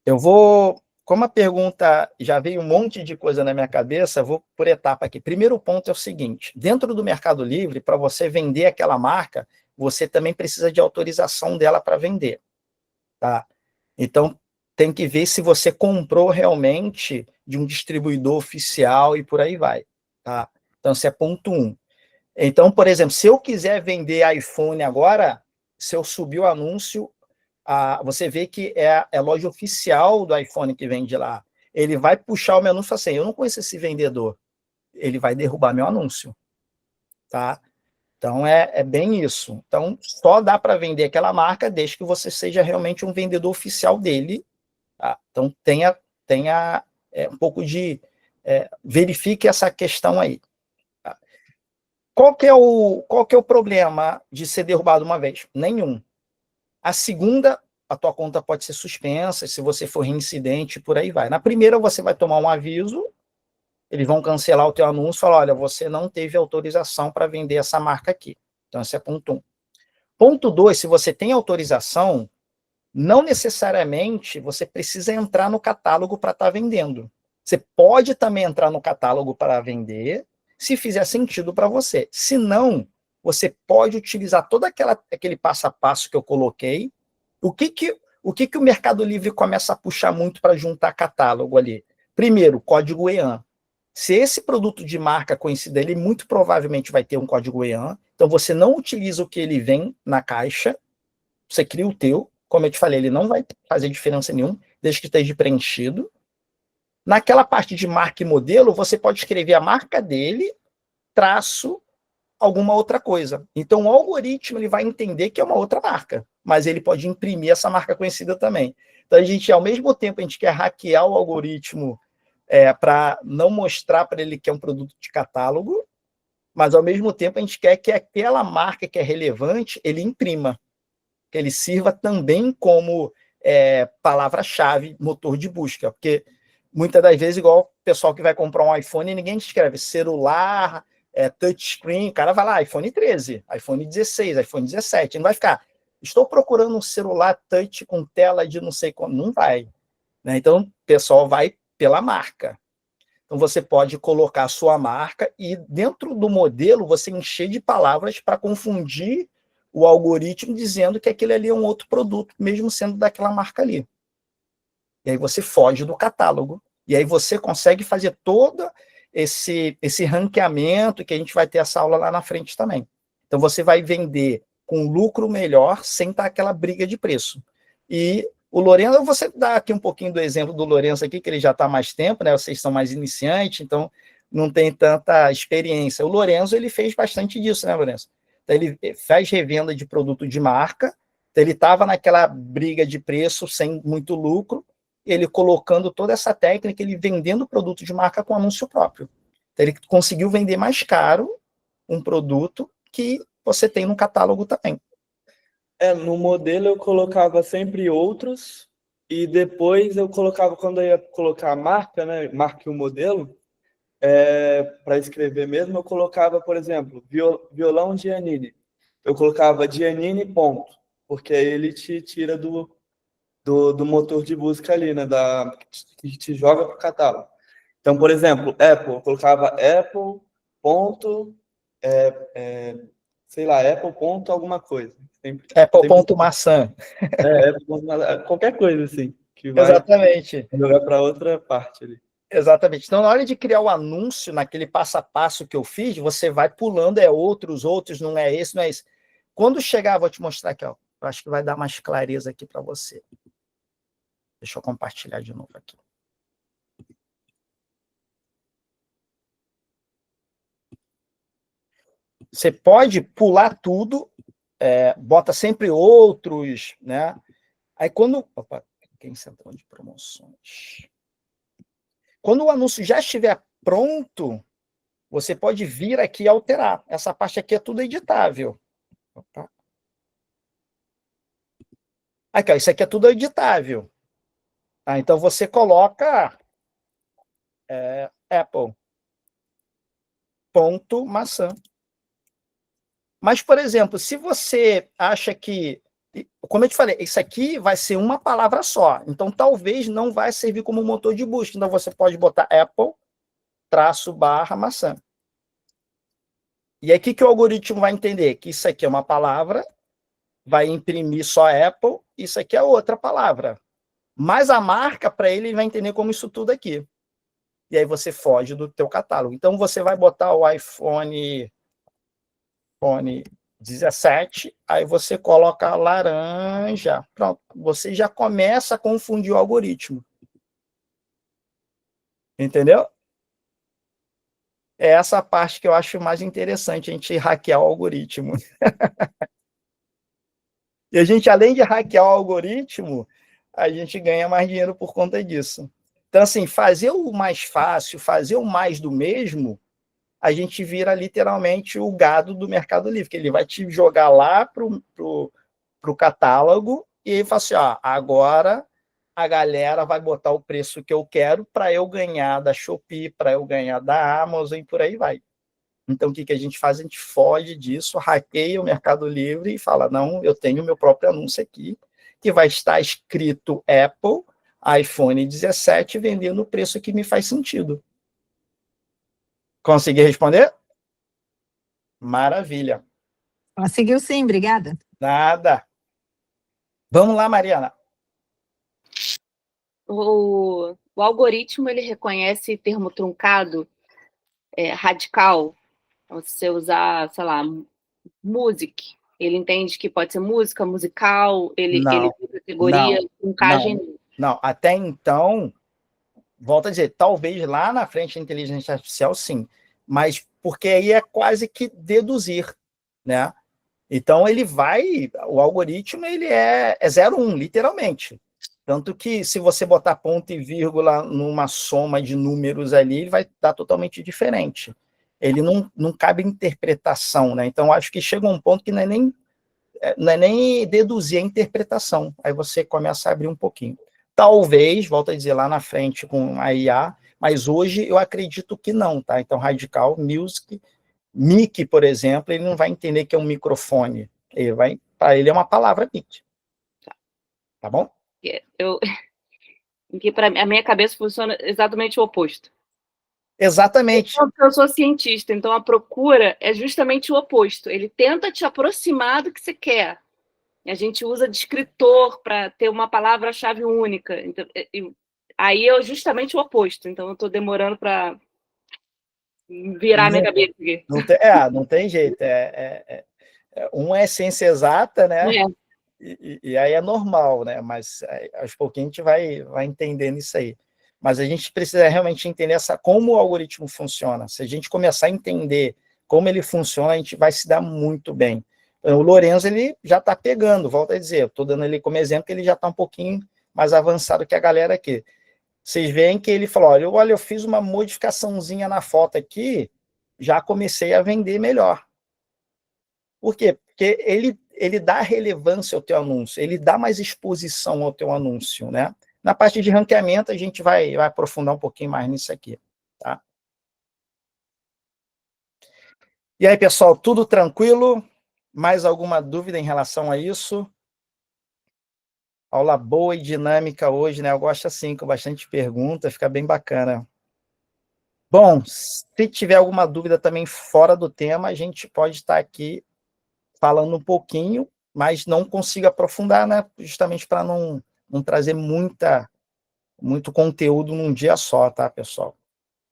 Eu vou... Como a pergunta já veio um monte de coisa na minha cabeça, vou por etapa aqui. Primeiro ponto é o seguinte, dentro do Mercado Livre, para você vender aquela marca, você também precisa de autorização dela para vender. Tá? Então, tem que ver se você comprou realmente de um distribuidor oficial e por aí vai. Tá? Então, esse é ponto 1. Então, por exemplo, se eu quiser vender iPhone agora, se eu subir o anúncio, você vê que é a loja oficial do iPhone que vende lá. Ele vai puxar o meu anúncio assim, eu não conheço esse vendedor. Ele vai derrubar meu anúncio. Tá? Então, é bem isso. Então, só dá para vender aquela marca desde que você seja realmente um vendedor oficial dele. Tá? Então, tenha um pouco de... verifique essa questão aí. Tá? Qual que é o problema de ser derrubado uma vez? Nenhum. A segunda, a tua conta pode ser suspensa, se você for reincidente, por aí vai. Na primeira, você vai tomar um aviso, eles vão cancelar o teu anúncio e falar, olha, você não teve autorização para vender essa marca aqui. Então, esse é ponto 1. Ponto 2, se você tem autorização, não necessariamente você precisa entrar no catálogo para estar vendendo. Você pode também entrar no catálogo para vender, se fizer sentido para você. Se não, você pode utilizar todo aquele passo a passo que eu coloquei. o que o Mercado Livre começa a puxar muito para juntar catálogo ali? Primeiro, código EAN. Se esse produto de marca conhecida, ele muito provavelmente vai ter um código EAN, então você não utiliza o que ele vem na caixa, você cria o teu, como eu te falei, ele não vai fazer diferença nenhuma, desde que esteja preenchido. Naquela parte de marca e modelo, você pode escrever a marca dele, traço, alguma outra coisa. Então, o algoritmo ele vai entender que é uma outra marca, mas ele pode imprimir essa marca conhecida também. Então, a gente, ao mesmo tempo, a gente quer hackear o algoritmo para não mostrar para ele que é um produto de catálogo, mas, ao mesmo tempo, a gente quer que aquela marca que é relevante, ele imprima, que ele sirva também como palavra-chave, motor de busca, porque muitas das vezes, igual o pessoal que vai comprar um iPhone, ninguém escreve celular, touchscreen, o cara vai lá, iPhone 13, iPhone 16, iPhone 17, não vai ficar, estou procurando um celular touch com tela de não sei como, não vai. Né? Então, o pessoal vai pela marca. Então, você pode colocar a sua marca e dentro do modelo você encher de palavras para confundir o algoritmo dizendo que aquele ali é um outro produto, mesmo sendo daquela marca ali. E aí você foge do catálogo. E aí você consegue fazer todo esse ranqueamento, que a gente vai ter essa aula lá na frente também. Então, você vai vender com lucro melhor, sem estar aquela briga de preço. E o Lourenço, eu vou dar aqui um pouquinho do exemplo do Lourenço aqui, que ele já está há mais tempo, né? Vocês são mais iniciantes, então não tem tanta experiência. O Lourenço, ele fez bastante disso, né, Lourenço? Então, ele faz revenda de produto de marca, então ele estava naquela briga de preço, sem muito lucro, ele colocando toda essa técnica, ele vendendo produto de marca com anúncio próprio. Então, ele conseguiu vender mais caro um produto que você tem no catálogo também. No modelo eu colocava sempre outros, e depois eu colocava, quando eu ia colocar a marca, né, marca e o modelo, para escrever mesmo, eu colocava, por exemplo, violão Giannini. Eu colocava Giannini ponto, porque aí ele te tira do motor de busca ali, né, que te joga para o catálogo. Então, por exemplo, Apple, eu colocava Apple ponto, sei lá, Apple ponto alguma coisa. Apple ponto maçã. Qualquer coisa assim, que vai Exatamente. jogar para outra parte ali. Exatamente. Então, na hora de criar o anúncio, naquele passo a passo que eu fiz, você vai pulando, outros, não é esse, não é esse. Quando chegar, vou te mostrar aqui, ó. Eu acho que vai dar mais clareza aqui para você. Deixa eu compartilhar de novo aqui. Você pode pular tudo, bota sempre outros, né? Aí quando... Opa, quem central de promoções? Quando o anúncio já estiver pronto, você pode vir aqui e alterar. Essa parte aqui é tudo editável. Opa. Aqui, ó, isso aqui é tudo editável. Então, você coloca Apple ponto maçã. Mas, por exemplo, se você acha que, como eu te falei, isso aqui vai ser uma palavra só, então talvez não vai servir como motor de busca, então você pode botar Apple / maçã. E aí, o que o algoritmo vai entender? Que isso aqui é uma palavra, vai imprimir só Apple, isso aqui é outra palavra. Mas a marca, para ele vai entender como isso tudo aqui. E aí você foge do teu catálogo. Então, você vai botar o iPhone 17, aí você coloca laranja. Pronto, você já começa a confundir o algoritmo. Entendeu? É essa parte que eu acho mais interessante, a gente hackear o algoritmo. E a gente, além de hackear o algoritmo, a gente ganha mais dinheiro por conta disso. Então, assim, fazer o mais fácil, fazer o mais do mesmo, a gente vira literalmente o gado do Mercado Livre, que ele vai te jogar lá para o catálogo e ele fala assim, ó, agora a galera vai botar o preço que eu quero para eu ganhar da Shopee, para eu ganhar da Amazon e por aí vai. Então, o que a gente faz? A gente foge disso, hackeia o Mercado Livre e fala, não, eu tenho o meu próprio anúncio aqui, que vai estar escrito Apple, iPhone 17, vendendo o preço que me faz sentido. Consegui responder? Maravilha. Conseguiu sim, obrigada. Nada. Vamos lá, Mariana. o algoritmo, ele reconhece termo truncado, radical. Você usar, sei lá, music. Ele entende que pode ser música, musical, ele Não, tem categoria, não, truncagem. não. Até então, volto a dizer, talvez lá na frente a inteligência artificial, sim. Mas porque aí é quase que deduzir, né? Então, o algoritmo, ele é 0,1, literalmente. Tanto que, se você botar ponto e vírgula numa soma de números ali, ele vai dar totalmente diferente. Ele não cabe interpretação, né? Então, acho que chega um ponto que não é nem deduzir a interpretação. Aí você começa a abrir um pouquinho. Talvez, volto a dizer, lá na frente com a IA, mas hoje eu acredito que não, tá? Então, Radical Music, mic, por exemplo, ele não vai entender que é um microfone. Para ele é uma palavra mic. Tá bom? Que para a minha cabeça funciona exatamente o oposto. Exatamente. Eu sou cientista, então a procura é justamente o oposto. Ele tenta te aproximar do que você quer. A gente usa descritor para ter uma palavra-chave única. Então, aí é justamente o oposto. Então, eu estou demorando para virar minha cabeça aqui. Não tem jeito. Um é ciência exata, né? E aí é normal, né? Mas aos pouquinhos a gente vai entendendo isso aí. Mas a gente precisa realmente entender como o algoritmo funciona. Se a gente começar a entender como ele funciona, a gente vai se dar muito bem. O Lorenzo, ele já está pegando, volto a dizer, estou dando ele como exemplo, que ele já está um pouquinho mais avançado que a galera aqui. Vocês veem que ele falou, olha, eu fiz uma modificaçãozinha na foto aqui, já comecei a vender melhor. Por quê? Porque ele dá relevância ao teu anúncio, ele dá mais exposição ao teu anúncio, né? Na parte de ranqueamento, a gente vai aprofundar um pouquinho mais nisso aqui, tá? E aí, pessoal, tudo tranquilo? Mais alguma dúvida em relação a isso? Aula boa e dinâmica hoje, né? Eu gosto assim, com bastante pergunta, fica bem bacana. Bom, se tiver alguma dúvida também fora do tema, a gente pode estar aqui falando um pouquinho, mas não consigo aprofundar, né? Justamente para não trazer muito conteúdo num dia só, tá, pessoal?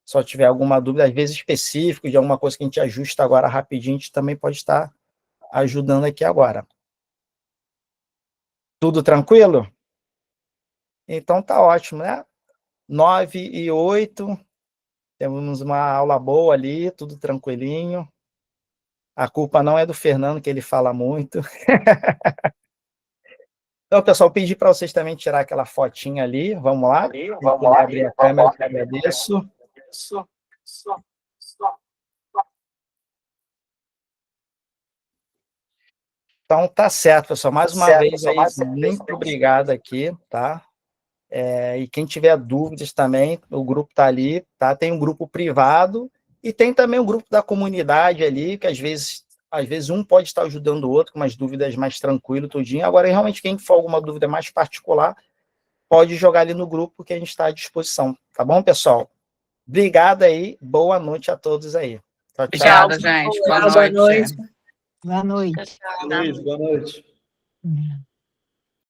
Se tiver alguma dúvida, às vezes específica, de alguma coisa que a gente ajusta agora rapidinho, a gente também pode estar ajudando aqui agora. Tudo tranquilo? Então tá ótimo, né? 9h08, temos uma aula boa ali, tudo tranquilinho. A culpa não é do Fernando, que ele fala muito. Então, pessoal, pedi para vocês também tirar aquela fotinha ali. Vamos lá? Vamos lá. Abrir a câmera, eu agradeço. Então, tá certo, pessoal. Mais uma vez aí, muito obrigado aqui, tá? E quem tiver dúvidas também, o grupo está ali, tá? Tem um grupo privado e tem também um grupo da comunidade ali, que às vezes um pode estar ajudando o outro com umas dúvidas mais tranquilo, tudinho. Agora, realmente, quem for alguma dúvida mais particular, pode jogar ali no grupo que a gente está à disposição. Tá bom, pessoal? Obrigado aí, boa noite a todos aí. Tchau, tchau. Obrigada, gente. Boa noite. Boa noite. Luiz, boa noite.